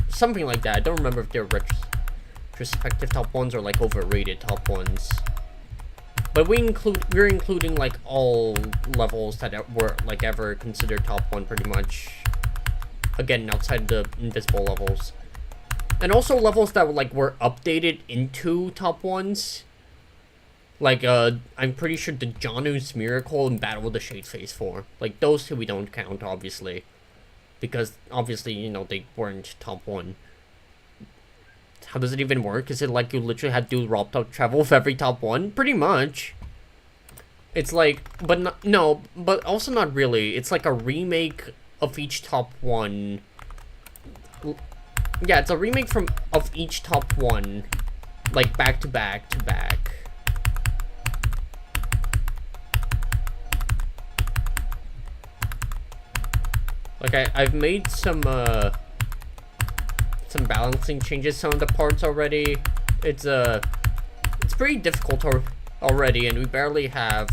something like that. I don't remember if they're retrospective top ones or like overrated top ones. But we're including like all levels that were like ever considered top one pretty much. Again, outside the invisible levels. And also levels that were updated into top ones. Like, I'm pretty sure the Janu's Miracle and Battle of the Shades Phase 4. Like, those two we don't count, obviously. Because, obviously, you know, they weren't top 1. How does it even work? Is it like you literally had to do Robtop travel with every top 1? Pretty much. It's like, but not, no, but also not really. It's like a remake of each top 1. Yeah, it's a remake of each top 1. Like, back to back to back. Like, I've made some balancing changes to some of the parts already. It's pretty difficult already, and we barely have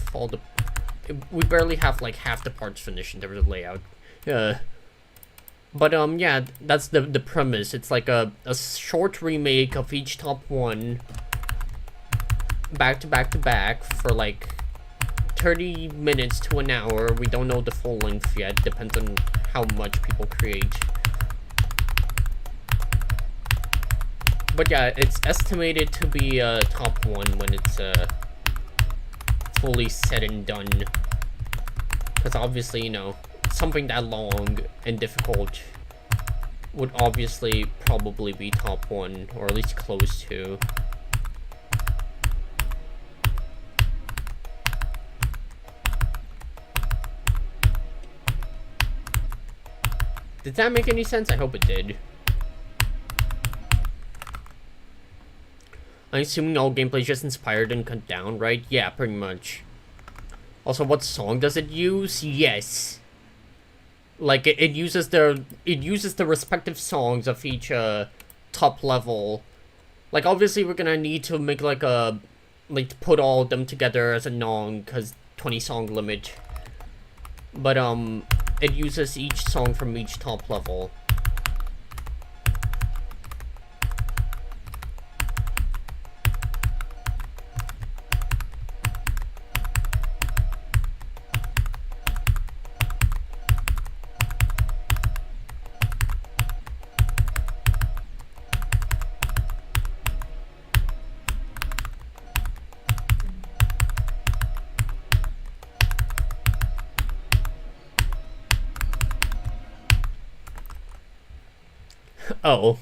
like half the parts finished in terms of layout. But yeah, that's the premise. It's like a short remake of each top 1, back to back to back for like 30 minutes to an hour. We don't know the full length yet. Depends on how much people create. But yeah, it's estimated to be top 1 when it's fully said and done. Because obviously, you know, something that long and difficult would obviously probably be top 1, or at least close to. Did that make any sense? I hope it did. I'm assuming all gameplay is just inspired and cut down, right? Yeah, pretty much. Also, what song does it use? Yes. Like, it uses the respective songs of each top level. Like, obviously we're gonna need to make like put all of them together as a non, cause 20 song limit. But it uses each song from each top level. Oh.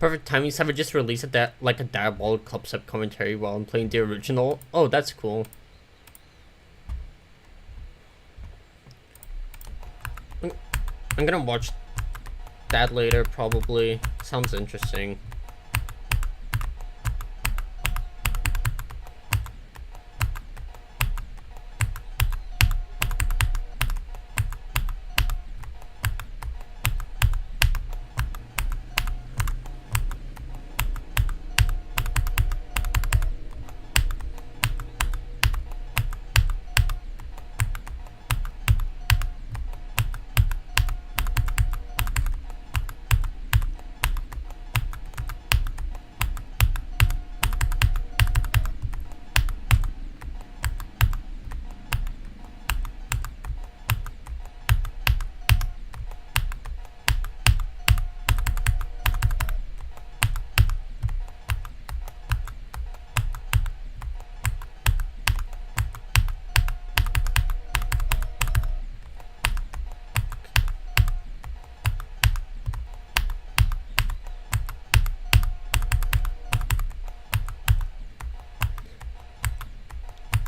Perfect timing. Have just released a diabolic club sub commentary while I'm playing the original. Oh, that's cool. I'm gonna watch that later, probably. Sounds interesting.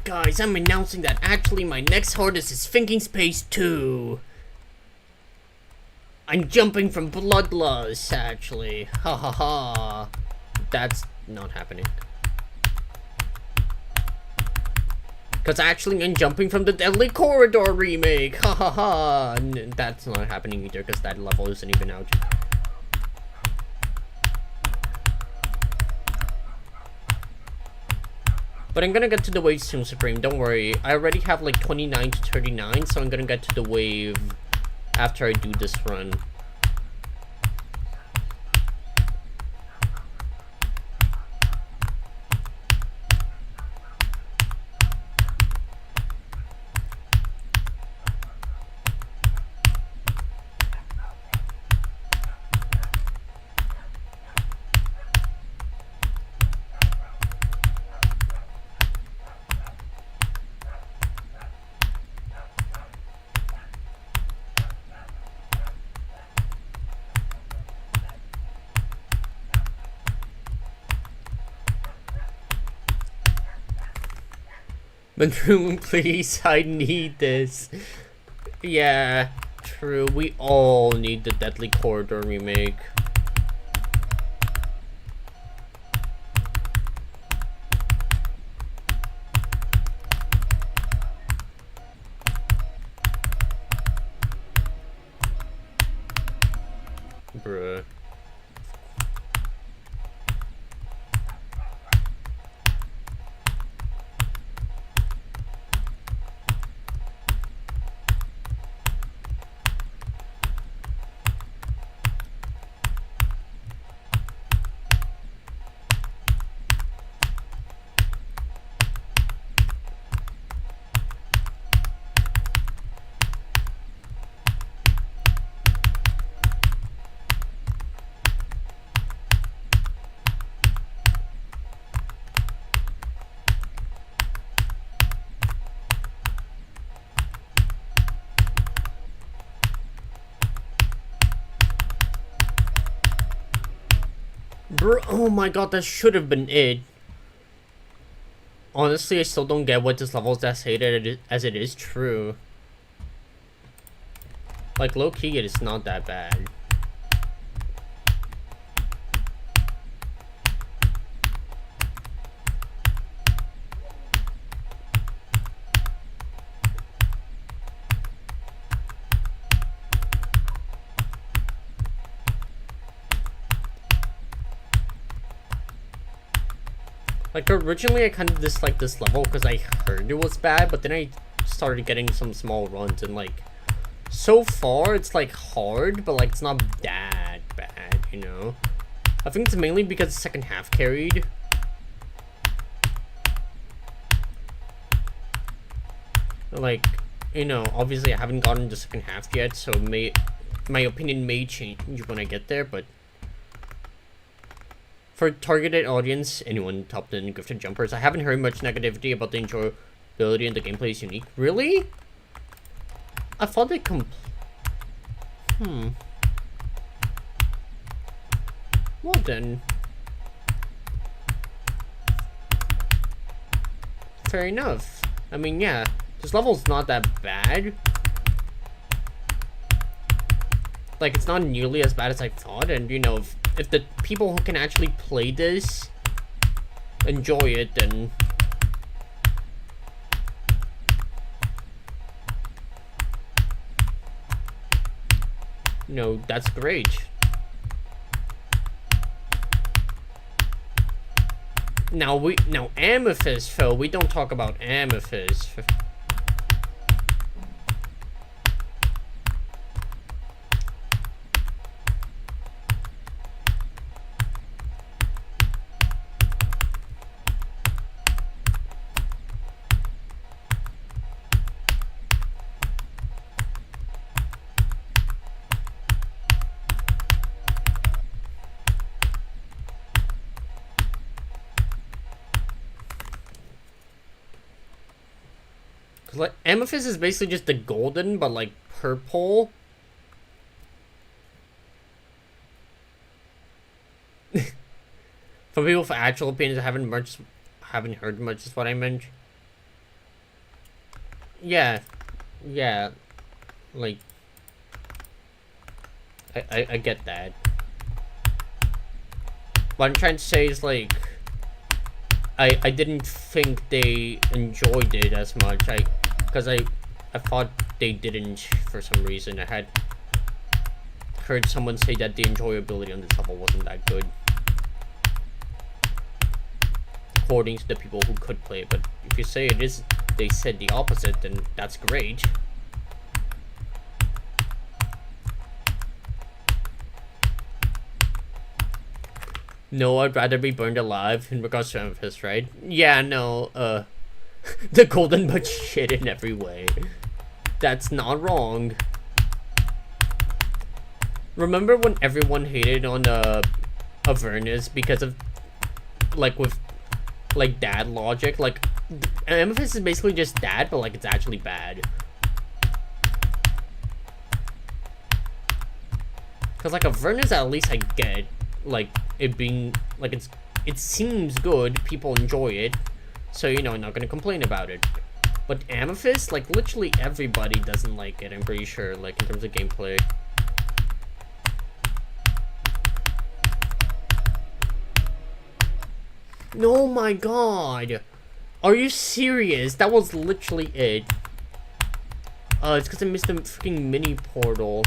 Guys, I'm announcing that actually my next hardest is Thinking Space 2. I'm jumping from Bloodlust, actually. Ha ha ha. That's not happening. Because actually I'm jumping from the Deadly Corridor remake. Ha ha ha. That's not happening either because that level isn't even out. But I'm gonna get to the wave soon, Supreme. Don't worry. I already have like 29 to 39, so I'm gonna get to the wave after I do this run. Manroon, please, I need this. Yeah, true. We all need the Deadly Corridor remake. Bruh. Bro, oh my god, that should have been it. Honestly, I still don't get what this level is as hated as it is true. Like, low-key, it is not that bad. Like, originally I kind of disliked this level because I heard it was bad, but then I started getting some small runs, and like, so far it's like hard, but like it's not that bad, you know? I think it's mainly because the second half carried. Like, you know, obviously I haven't gotten the second half yet, so my opinion may change when I get there, but for targeted audience, anyone topped in gifted jumpers, I haven't heard much negativity about the enjoyability and the gameplay is unique. Really? I thought they Well then. Fair enough. I mean, yeah, this level's not that bad. Like, it's not nearly as bad as I thought, and you know, if the people who can actually play this enjoy it, then you know, that's great. Now Amethyst, though, we don't talk about Amethyst. Like, Amethyst is basically just the golden, but like purple. For people with actual opinions, I haven't heard much. Is what I meant. Yeah, like I get that. What I'm trying to say is like I didn't think they enjoyed it as much. Because I thought they didn't for some reason. I had heard someone say that the enjoyability on this level wasn't that good, according to the people who could play it. But if you say it is, they said the opposite, then that's great. No, I'd rather be burned alive in regards to Amethyst, right? Yeah, no, the golden but shit in every way. That's not wrong. Remember when everyone hated on Avernus because of like with like dad logic? Like Amethyst is basically just dad, but like it's actually bad. Cause like Avernus, at least I get like it being like it seems good, people enjoy it. So, you know, I'm not gonna complain about it. But Amethyst, like, literally everybody doesn't like it, I'm pretty sure, like, in terms of gameplay. Oh my god! Are you serious? That was literally it. It's because I missed the freaking mini portal.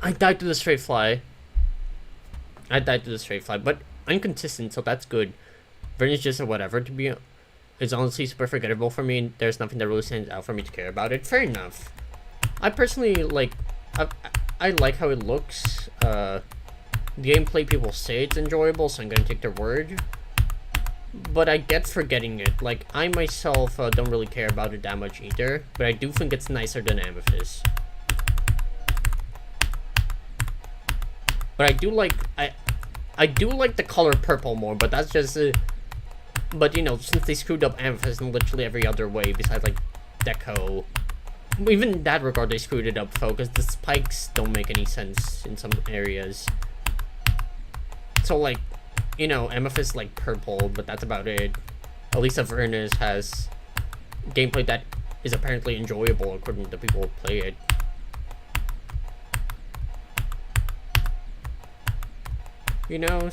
I died to the straight fly. But I'm consistent, so that's good. Vernon's just a whatever to be. It's honestly super forgettable for me, and there's nothing that really stands out for me to care about it. Fair enough. I personally like. I like how it looks. The gameplay, people say it's enjoyable, so I'm gonna take their word. But I get forgetting it. Like, I myself don't really care about it that much either, but I do think it's nicer than Amethyst. But I do like the color purple more, but that's just but you know, since they screwed up Amethyst in literally every other way besides like deco, even in that regard they screwed it up though, because the spikes don't make any sense in some areas. So like, you know, Amethyst like purple, but that's about it. At least Avernus has gameplay that is apparently enjoyable according to the people who play it. You know,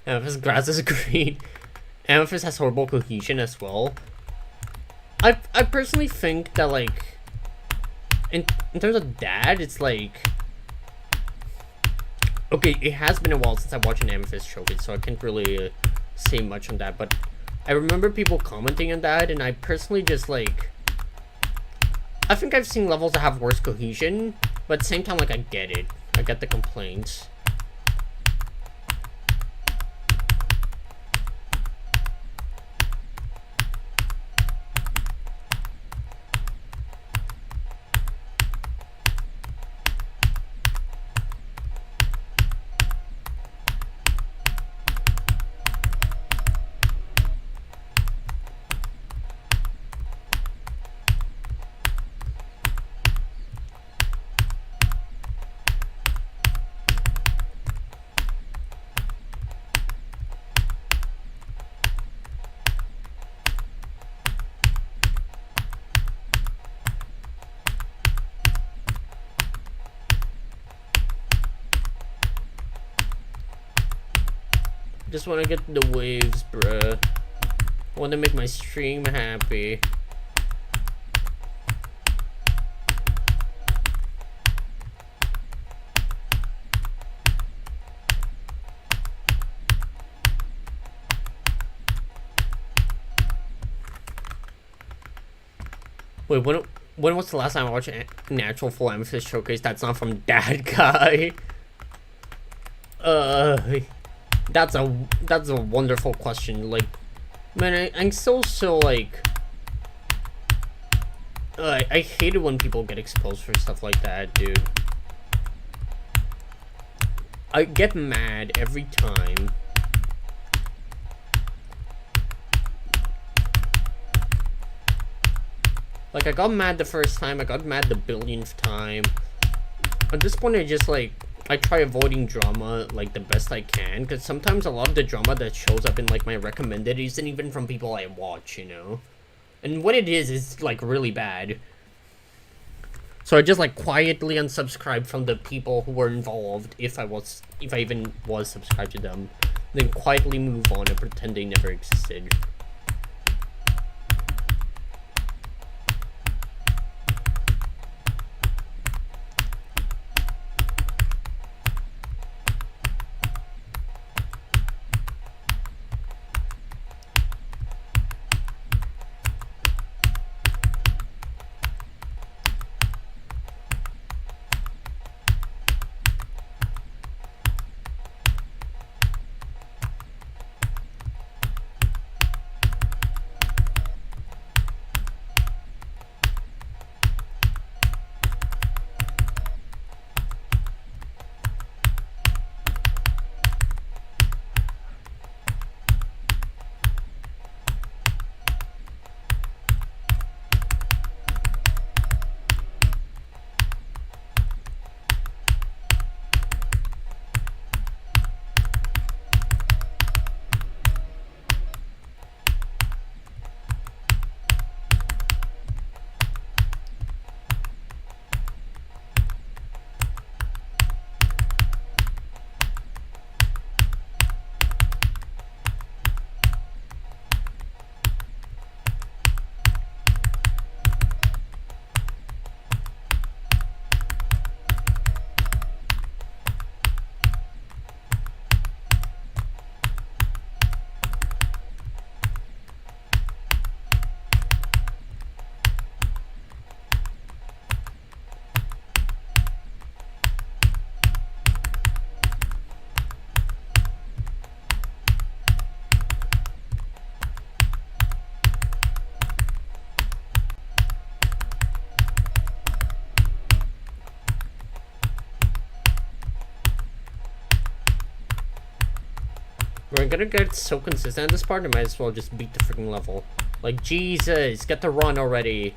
Amethyst grass is green. Amethyst has horrible cohesion as well. I personally think that, like, in terms of that, it's like, okay, it has been a while since I watched an Amethyst showcase, so I can't really say much on that, but I remember people commenting on that, and I personally just, like, I think I've seen levels that have worse cohesion, but at the same time, like, I get it. I get the complaints. Just want to get the waves, bruh. Want to make my stream happy. Wait, when was the last time I watched an actual full Amethyst showcase that's not from that guy? That's a wonderful question. Like, man, I'm so like, I hate it when people get exposed for stuff like that, dude. I get mad every time. Like, I got mad the first time, I got mad the billionth time. At this point, I just, like, I try avoiding drama, like, the best I can, because sometimes a lot of the drama that shows up in, like, my recommended isn't even from people I watch, you know? And when it is, it's, like, really bad. So I just, like, quietly unsubscribe from the people who were involved, if I even was subscribed to them. Then quietly move on and pretend they never existed. We're gonna get so consistent at this part, I might as well just beat the freaking level. Like, Jesus, get the run already.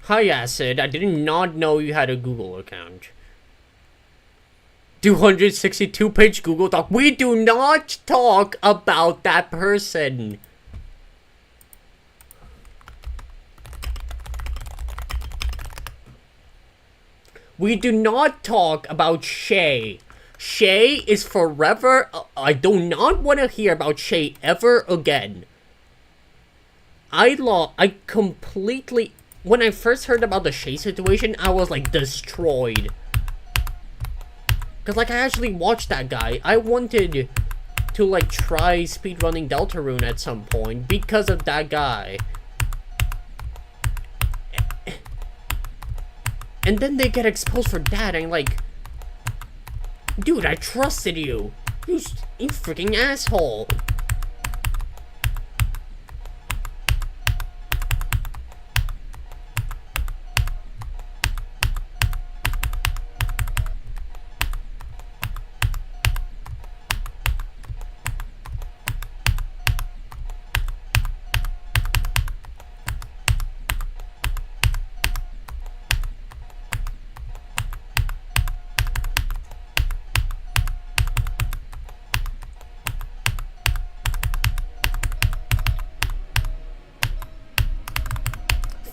Hi, Acid. I did not know you had a Google account. 262-page Google Doc. We do not talk about that person. We do not talk about Shay. Shay is forever. I do not want to hear about Shay ever again. I completely. When I first heard about the Shay situation, I was like destroyed. Cause like I actually watched that guy. I wanted to like try speedrunning Deltarune at some point because of that guy. And then they get exposed for that, and like, dude, I trusted you. You freaking asshole.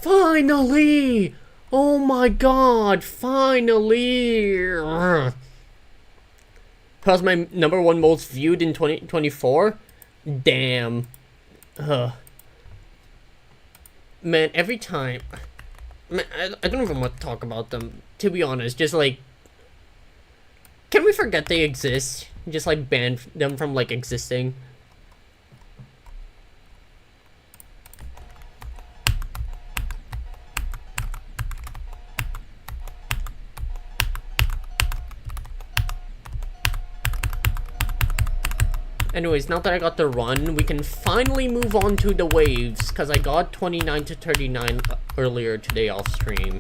Finally! Oh my god, finally! How's my #1 most viewed in 2024? Damn. Man, every time... Man, I don't even want to talk about them, to be honest. Just like... Can we forget they exist? Just like ban them from like existing? Anyways, now that I got the run, we can finally move on to the waves, because I got 29 to 39 earlier today off stream.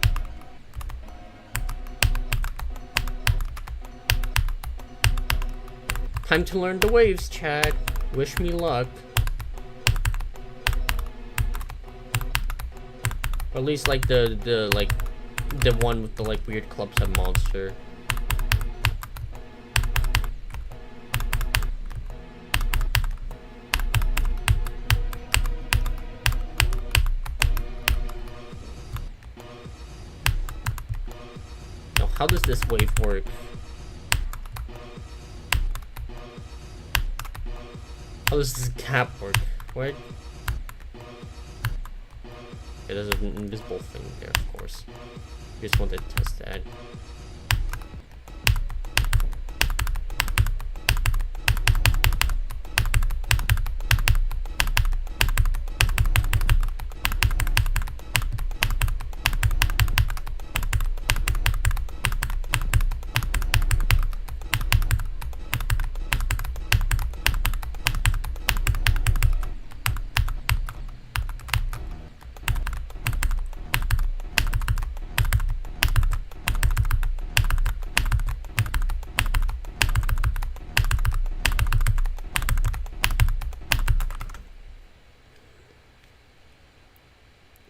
Time to learn the waves, chat. Wish me luck. Or at least like the one with the like weird clubs monster. How does this wave work? How does this cap work? What? There's an invisible thing there, of course. Just wanted to test that.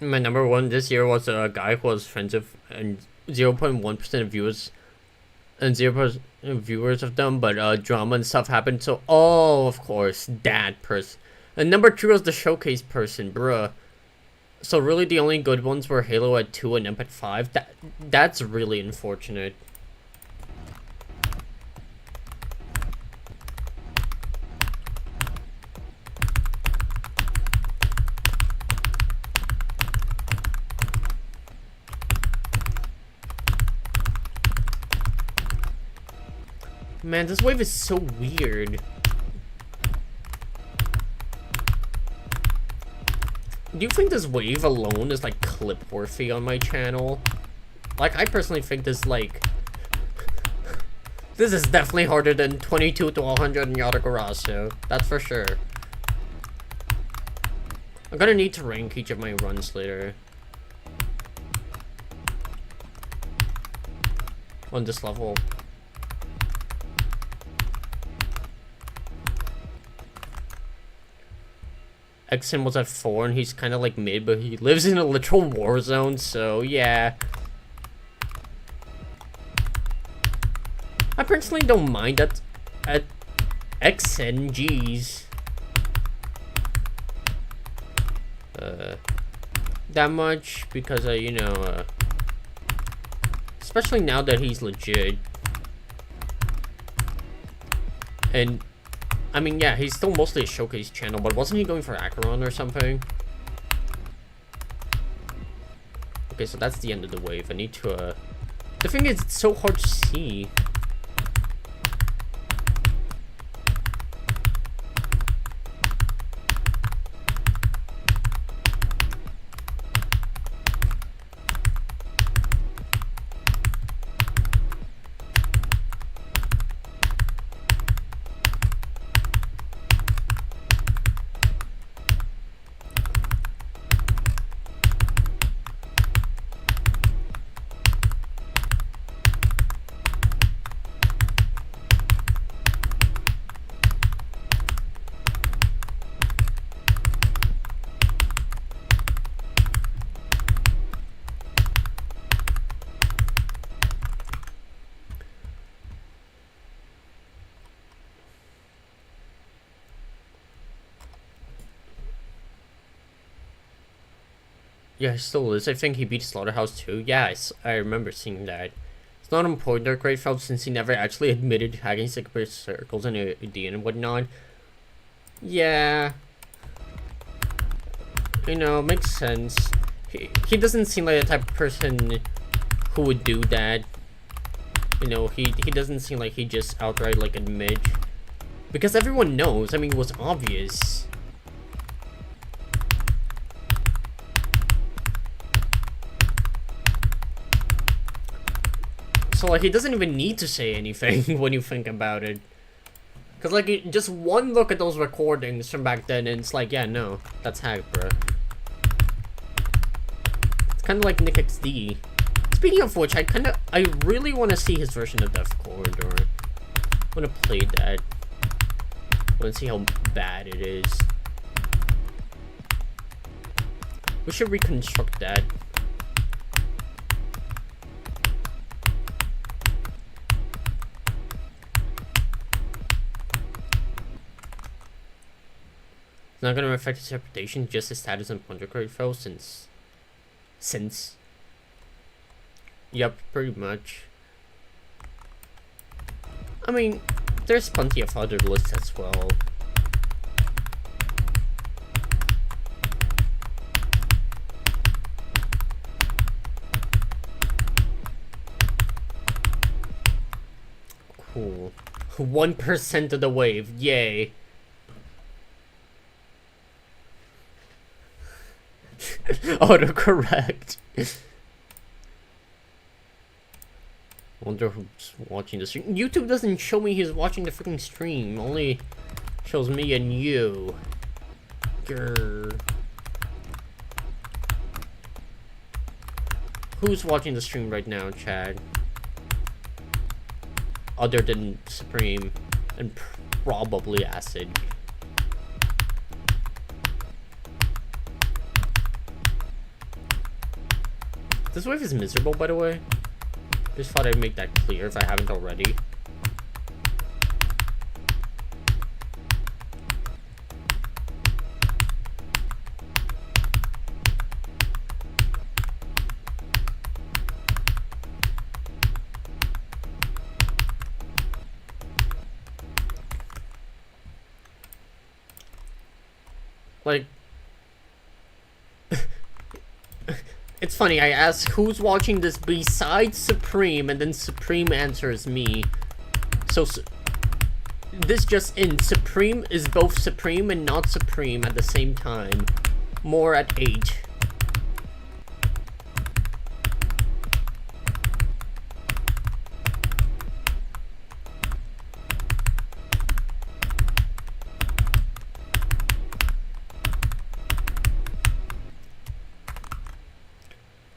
My #1 this year was a guy who was friends with and 0.1% of viewers and 0% of viewers of them, but drama and stuff happened, so of course that person. And #2 was the showcase person, bruh. So really the only good ones were Halo at 2 and Imp at 5. That's really unfortunate. Man, this wave is so weird. Do you think this wave alone is like clip worthy on my channel? Like, I personally think this like... This is definitely harder than 22 to 100 in Yatagarasu. That's for sure. I'm gonna need to rank each of my runs later. On this level. Exen was at 4 and he's kind of like mid, but he lives in a literal war zone, so yeah. I personally don't mind that at Exen, geez. That much, because, you know, especially now that he's legit. And, I mean, yeah, he's still mostly a showcase channel, but wasn't he going for Acheron or something? Okay, so that's the end of the wave. I need to, the thing is, it's so hard to see. Yeah, he still is. I think he beat Slaughterhouse too. Yeah, I remember seeing that. It's not important or great felt since he never actually admitted to hacking Sigma circles and AD and whatnot. Yeah. You know, makes sense. He doesn't seem like the type of person who would do that. You know, he doesn't seem like he just outright like admit. Because everyone knows, I mean, it was obvious. So, like, he doesn't even need to say anything when you think about it. Because, like, just one look at those recordings from back then, and it's like, yeah, no, that's hacked, bro. It's kind of like Nick XD. Speaking of which, I really want to see his version of Death Corridor. I want to play that. I want to see how bad it is. We should reconstruct that. It's not going to affect his reputation, just his status on Puncher Card fell since. Yep, pretty much. I mean, there's plenty of other lists as well. Cool. 1% of the wave, yay. Autocorrect. Wonder who's watching the stream. YouTube doesn't show me he's watching the freaking stream. Only shows me and you. Grr. Who's watching the stream right now, Chad? Other than Supreme and probably Acid. This wave is miserable, by the way. Just thought I'd make that clear if I haven't already. Like, it's funny, I ask who's watching this besides Supreme, and then Supreme answers me. So, this just in, Supreme is both Supreme and not Supreme at the same time. More at 8.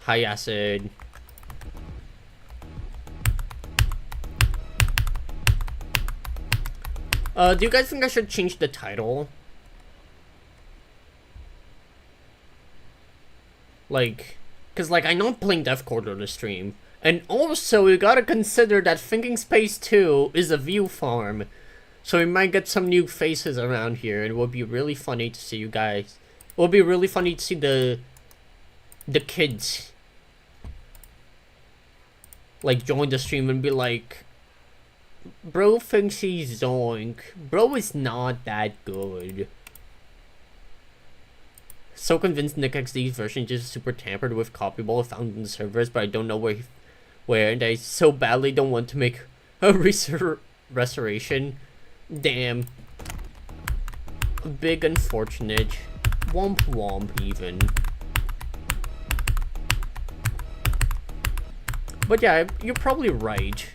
Hi, Acid. Do you guys think I should change the title? Like, because, like, I'm not playing Death Quarter on the stream. And also, you gotta consider that Thinking Space 2 is a view farm. So we might get some new faces around here, and it would be really funny to see you guys. It would be really funny to see the kids, like, join the stream and be like, bro thinks he's Zoink. Bro is not that good. So convinced Nick XD's version just super tampered with copyable found in the servers, but I don't know where, and I so badly don't want to make a restoration. Damn. Big unfortunate. Womp womp even. But yeah, you're probably right.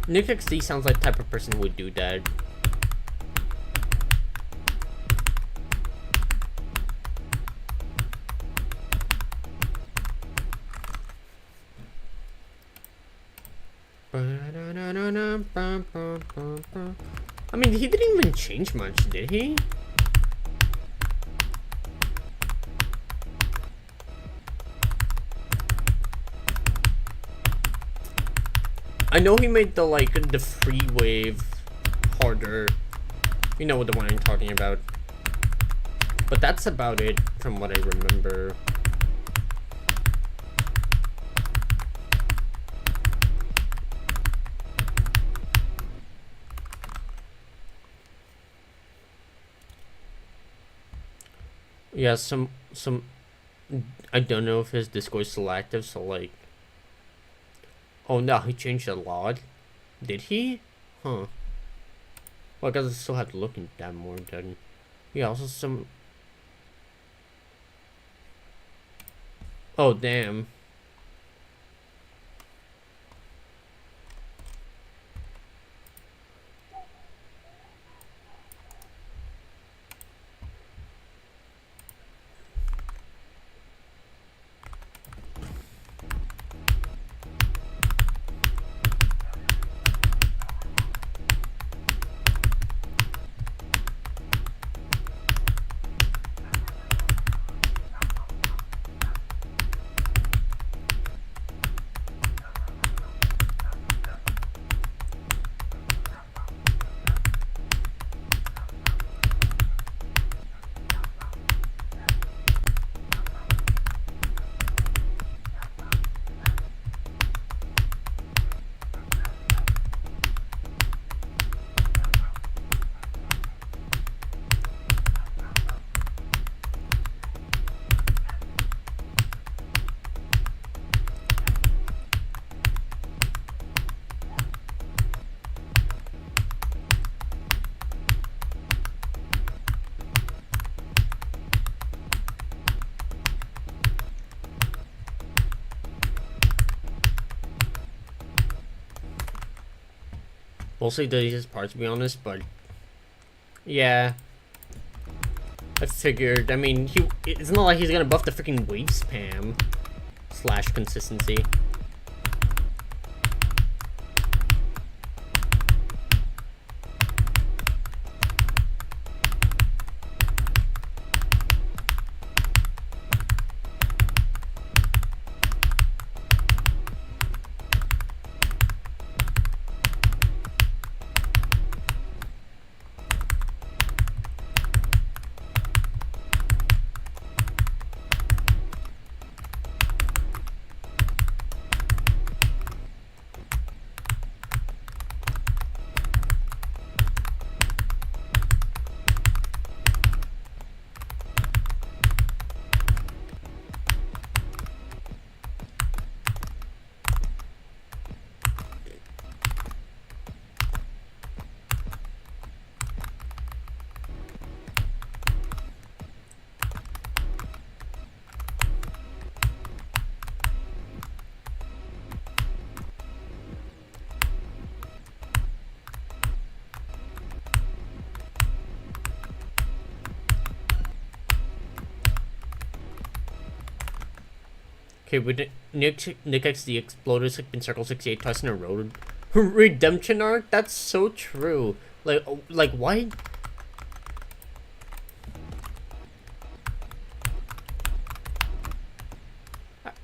Nick XD sounds like the type of person who would do that. I mean, he didn't even change much, did he? I know he made the, like, the free wave harder. You know the one I'm talking about. But that's about it from what I remember. Yeah, some I don't know if his Discord's still active, so like, oh no, he changed a lot. Did he? Huh. Well, I guess I still have to look into that more then. Yeah, also some. Oh damn. Mostly the easiest part, to be honest, but yeah, I figured. I mean, it's not like he's gonna buff the freaking wave spam / consistency. Okay, with Nick XD exploded in Circle 68 twice in a row. Redemption arc? That's so true. Like why?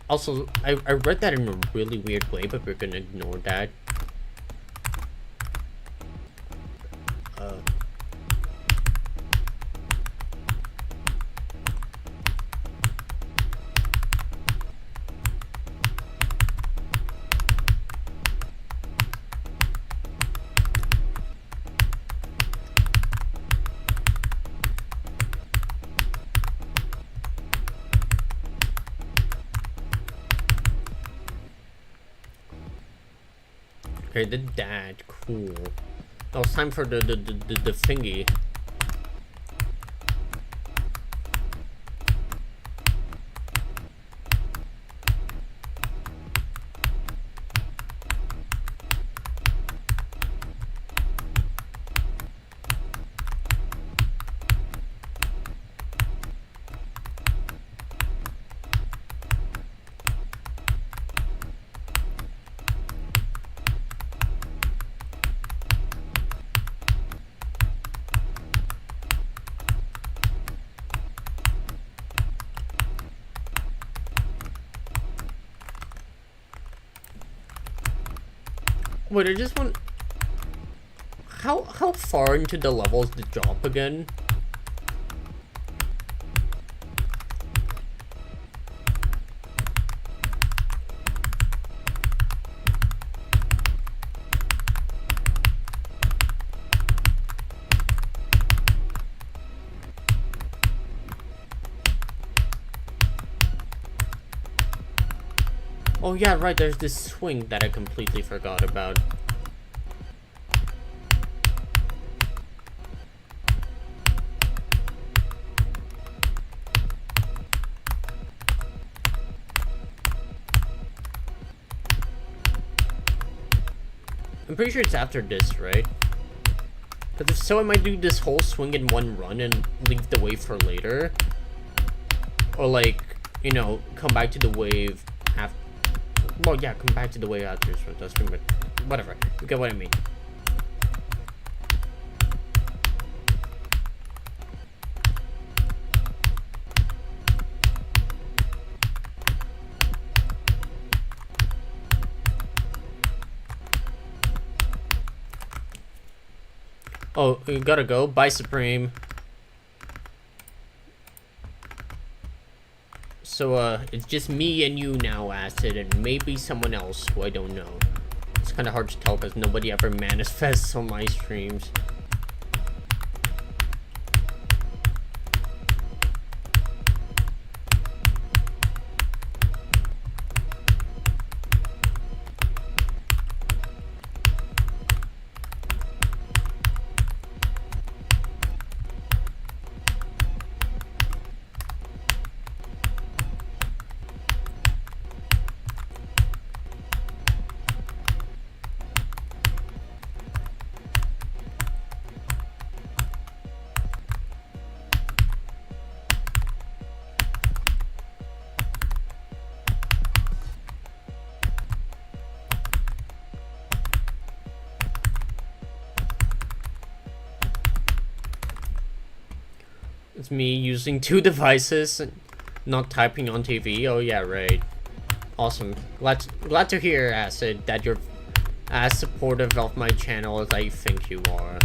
Also, I read that in a really weird way, but we're gonna ignore that. Okay, the dad, cool. Now it's time for the thingy. Wait, I just want... How far into the levels did drop again? Oh yeah, right, there's this swing that I completely forgot about. I'm pretty sure it's after this, right? Because if so, I might do this whole swing in one run and leave the wave for later. Or like, you know, come back to the wave after... Well, yeah, come back to the wave after this swing, but whatever. You get what I mean. Oh, you gotta go. Bye, Supreme. So, it's just me and you now, Acid, and maybe someone else who I don't know. It's kind of hard to tell because nobody ever manifests on my streams. It's me using 2 devices, not typing on TV. Oh yeah, right. Awesome. Glad to hear, Acid, that you're as supportive of my channel as I think you are.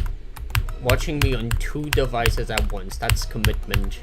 Watching me on 2 devices at once, that's commitment.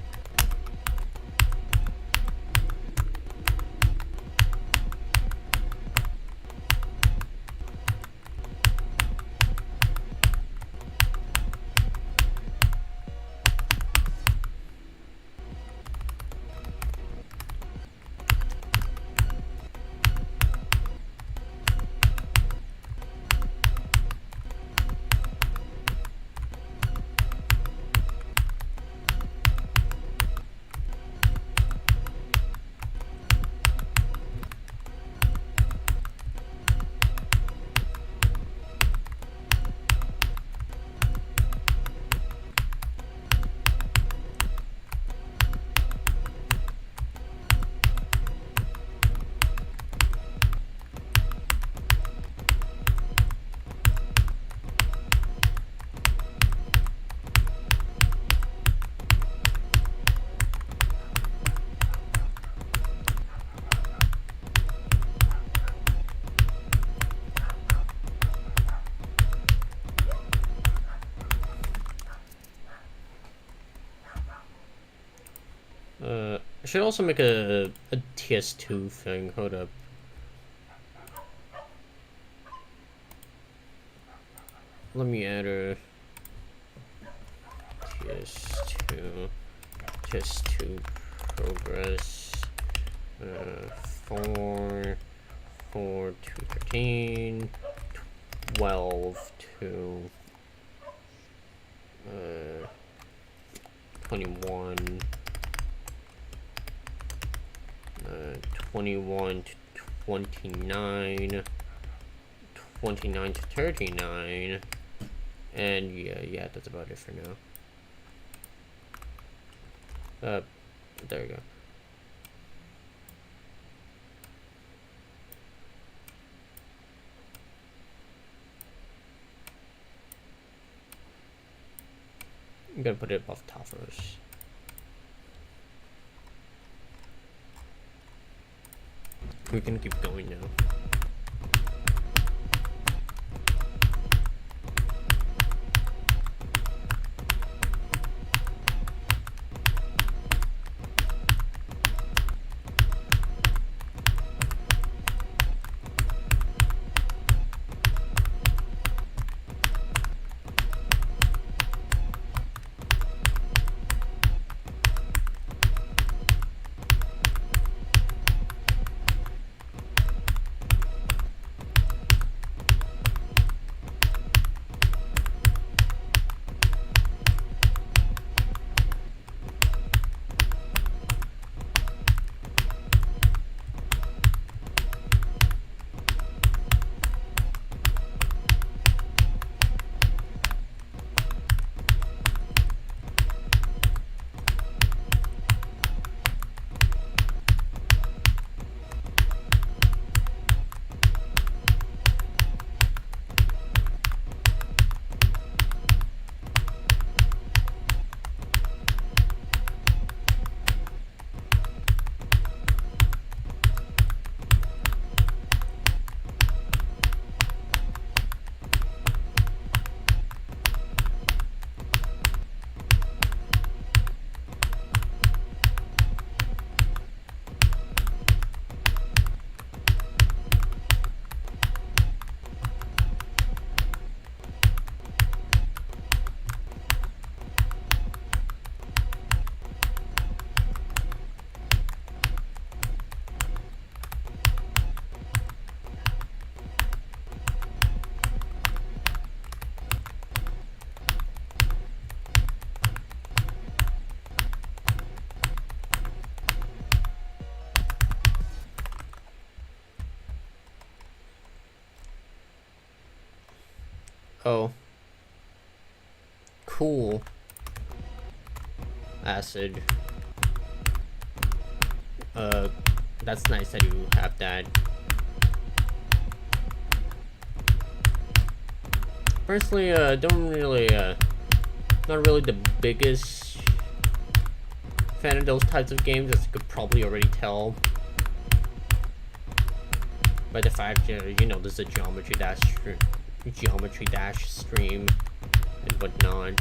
should also make a TS2 thing. Hold up. Let me add a TS2 progress 4 to 13, 12 to 21, 21 to 29, 29 to 39, and yeah, that's about it for now. There we go. I'm gonna put it above top first. We can keep going now. Oh. Cool. Acid. That's nice that you have that. Personally, don't really, not really the biggest fan of those types of games, as you could probably already tell by the fact, you know, there's a Geometry Dash stream and whatnot.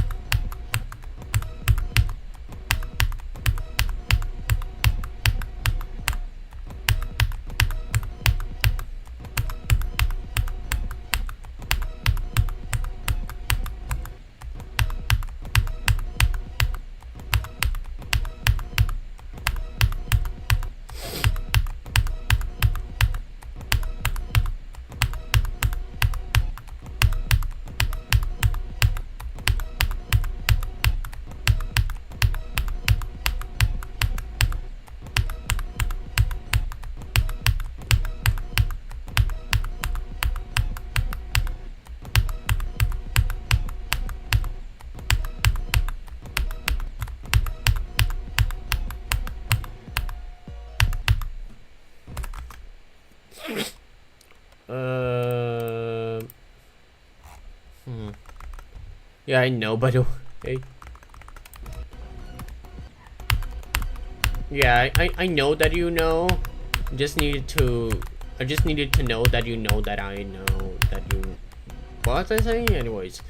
Yeah, I know, by the way. Yeah, I know that you know. I just needed to know that you know that I know that you. What was I saying? Anyways.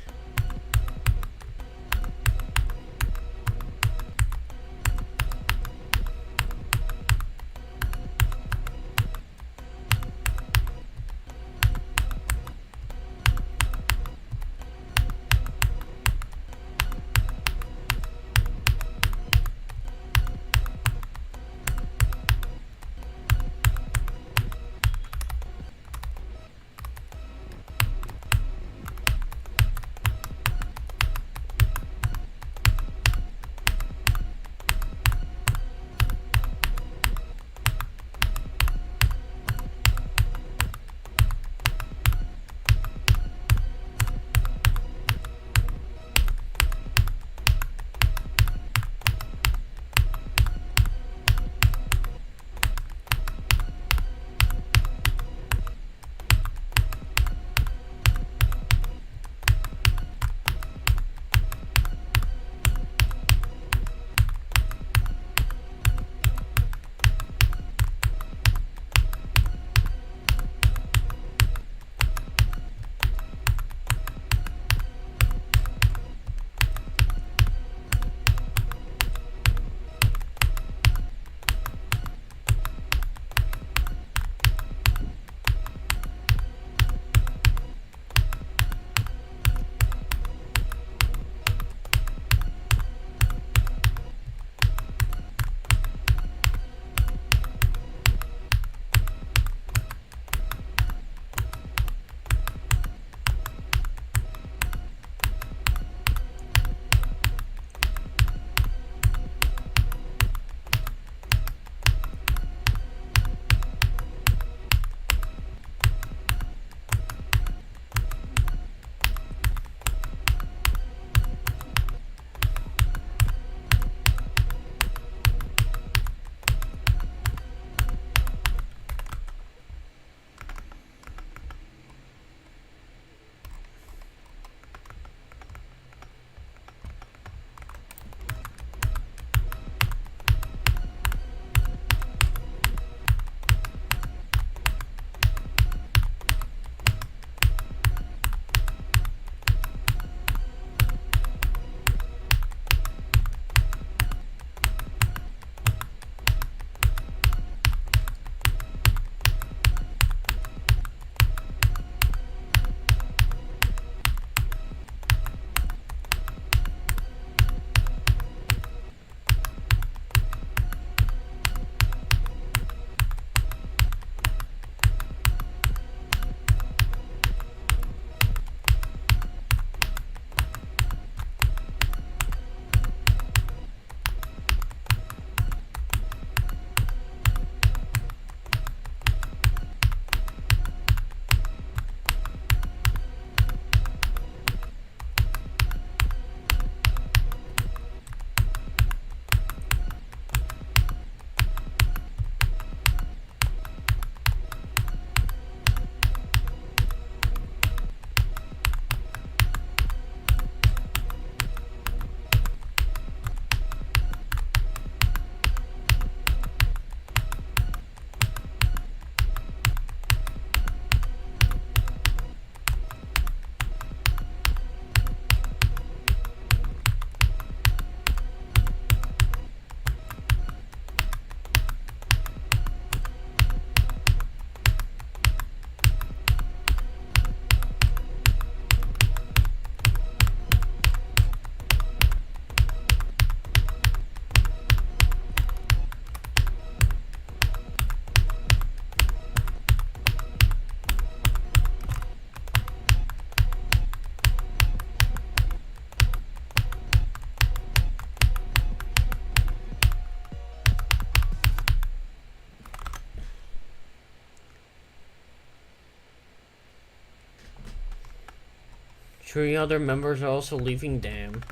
3 other members are also leaving, damn.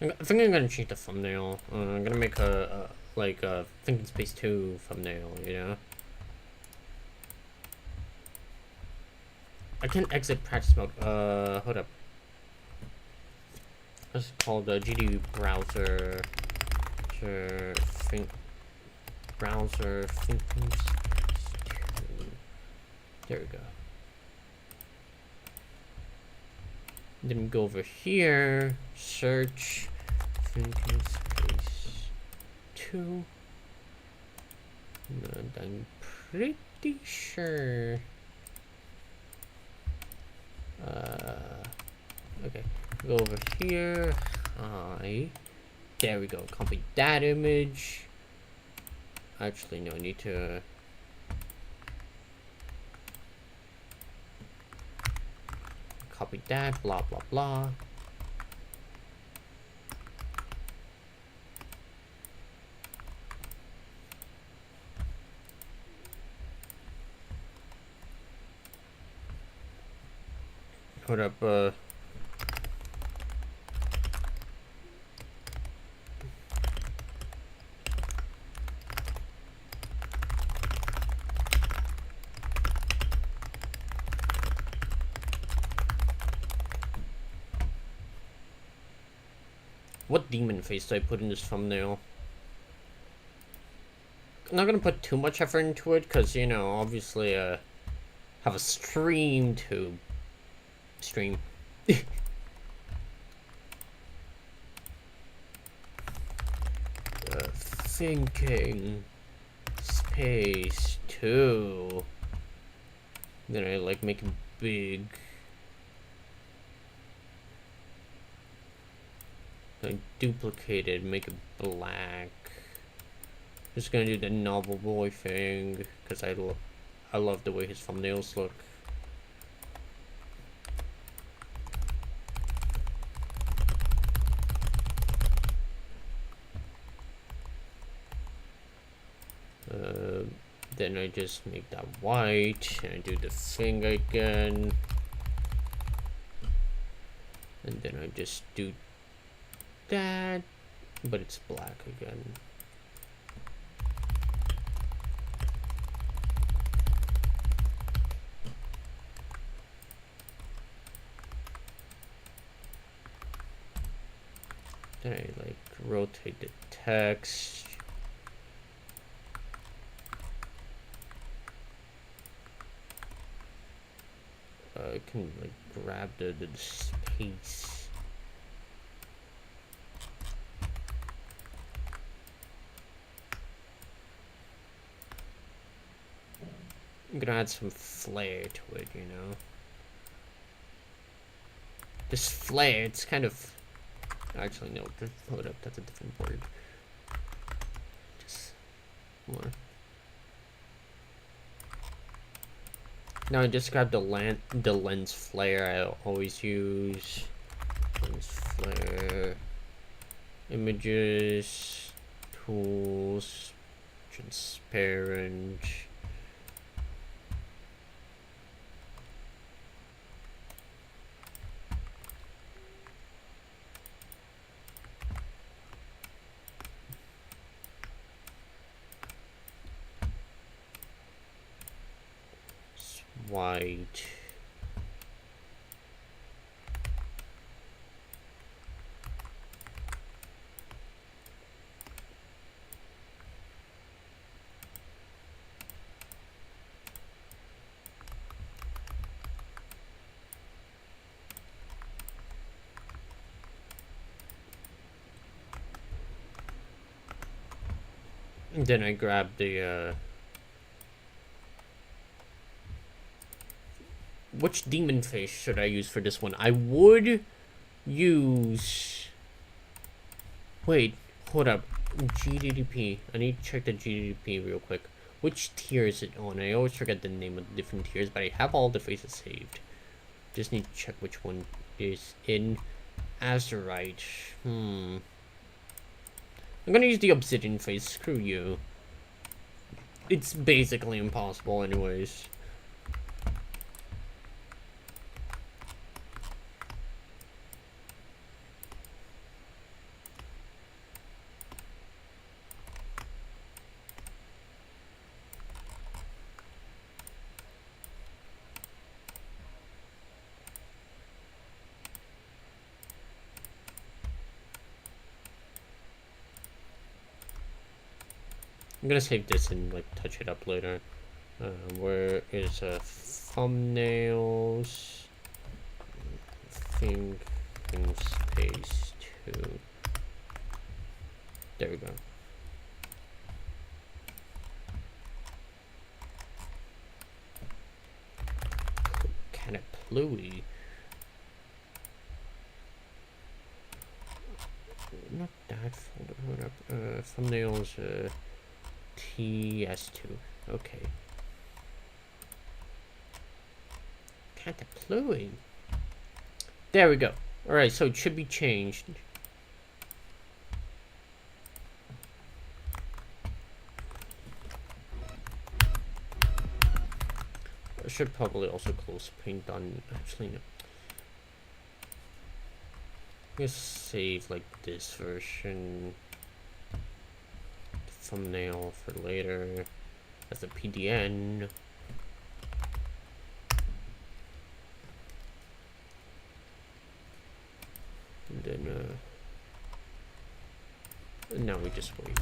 I think I'm gonna change the thumbnail. I'm gonna make like a Thinking Space 2 thumbnail, you know? I can't exit practice mode. Hold up. Let's call the GD browser. Browser Thinking Space 2. There we go. Then we go over here, search Thinking Space 2. And I'm pretty sure. Okay, go over here. Hi. There we go. Copy that image. Actually, no, I need to. Copy that, blah blah blah. Hold up, what demon face did I put in this thumbnail? I'm not gonna put too much effort into it, because, you know, obviously, have a stream to stream. Thinking Space 2. Then I like make it big. I duplicate it, make it black. Just gonna do the novel boy thing because I love the way his thumbnails look. Then I just make that white and I do the thing again, and then I just do that, but it's black again. Then I like rotate the text. I can like grab the space. I'm gonna add some flair to it, you know. This flair, it's kind of... Actually, no, hold up, that's a different word. Just more. Now I just grabbed the lens flare I always use. Lens flare. Images. Tools. Transparent. White. And then I grabbed the which demon face should I use for this one? I would use... Wait, hold up. GDDP. I need to check the GDDP real quick. Which tier is it on? I always forget the name of the different tiers, but I have all the faces saved. Just need to check which one is in Azurite. I'm gonna use the Obsidian face. Screw you. It's basically impossible anyways. I'm gonna save this and like touch it up later. Where is thumbnails? Thing space 2. There we go. Catapluey. Not that folder. Hold up. Thumbnails. TS2. Okay. Catapluey. There we go. Alright, so it should be changed. I should probably also close paint on... Actually, no. I'm gonna save like this version. Thumbnail for later as a PDN. And then and now we just wait.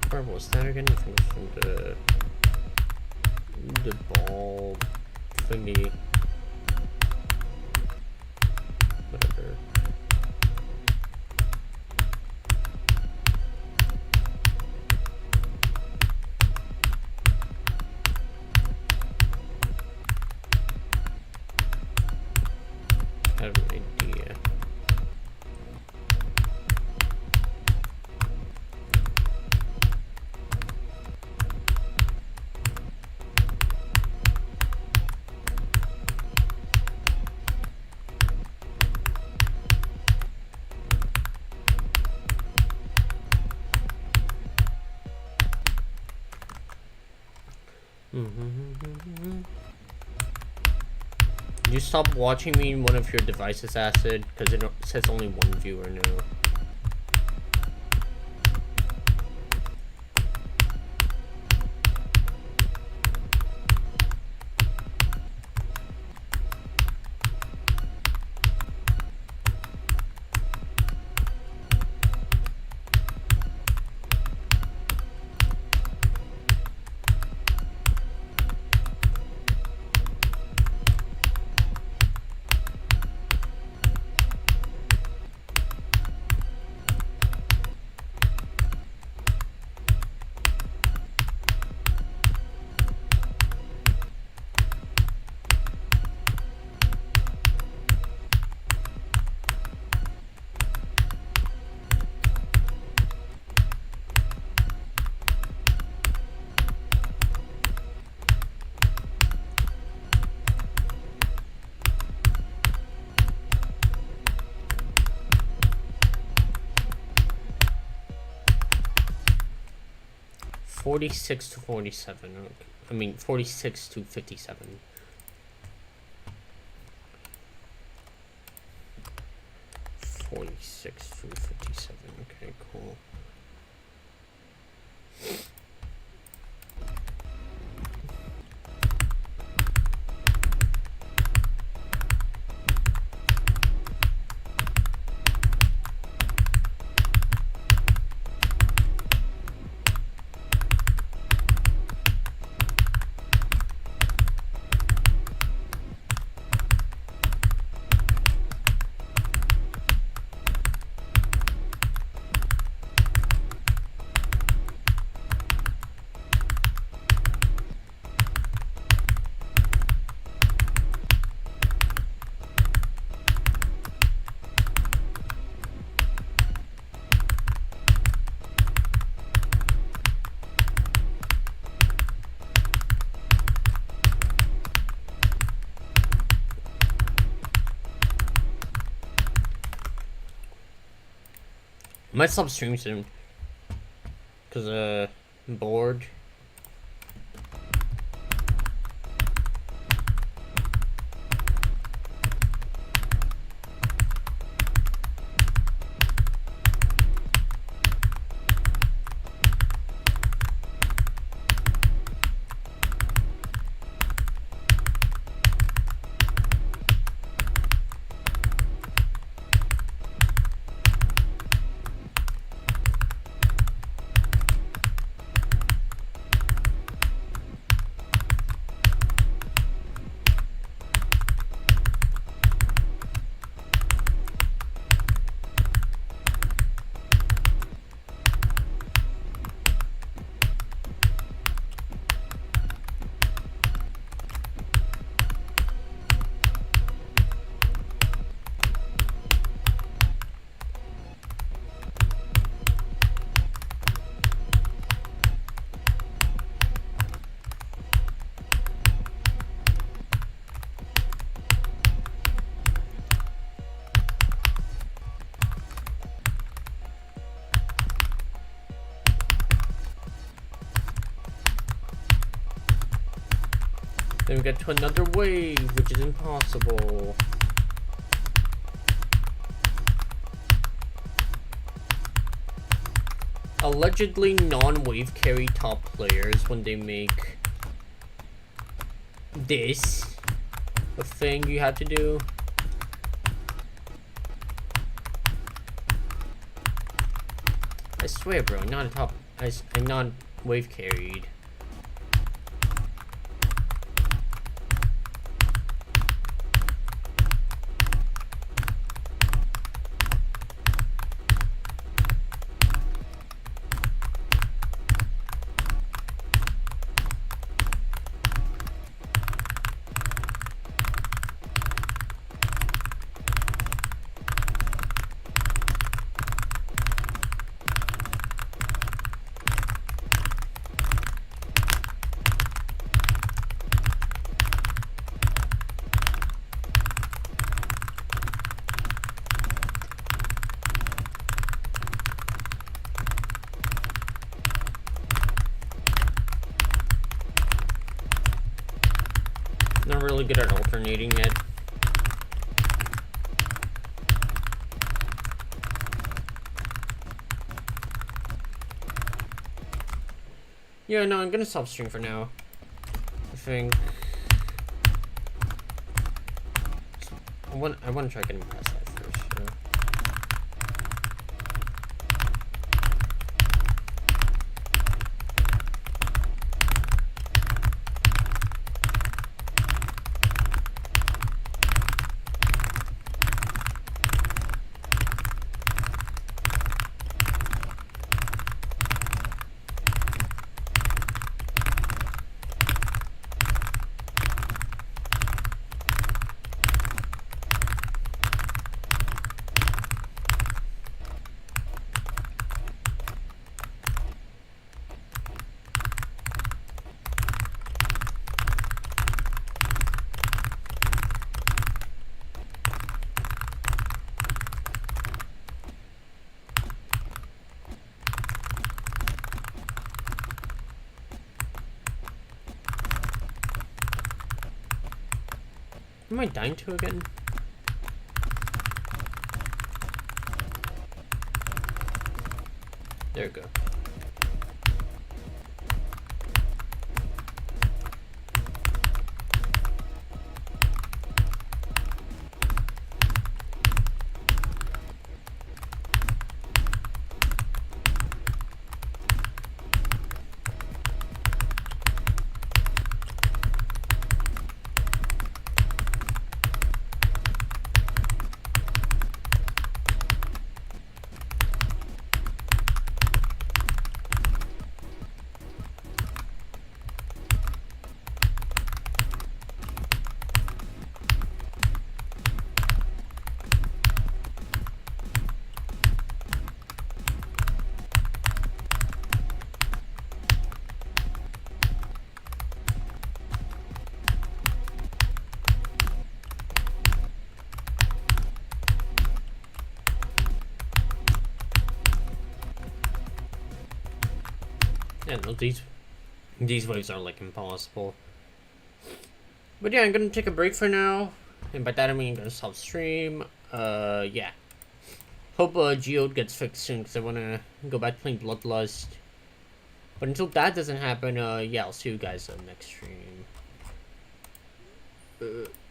Where was that again? I think it was from the ball thingy. Whatever. You stop watching me in one of your devices, Acid, because it says only one viewer now. $46 to $47. I mean, $46 to $57. $46 to $57. Okay, cool. Might stop streaming soon. Cause I'm bored. Then we get to another wave, which is impossible. Allegedly non-wave carry top players when they make this a thing you have to do. I swear, bro, not a top. I'm not wave carried. not really good at alternating yet. Yeah, no, I'm gonna stop stream for now. I think I want to try getting past that first. So. Am I dying to again? There we go. Yeah, no, these waves are like impossible. But yeah, I'm gonna take a break for now, and by that I mean I'm gonna stop stream. Yeah. Hope Geode gets fixed soon, because I wanna go back to playing Bloodlust. But until that doesn't happen, yeah, I'll see you guys next stream.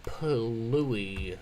Plui.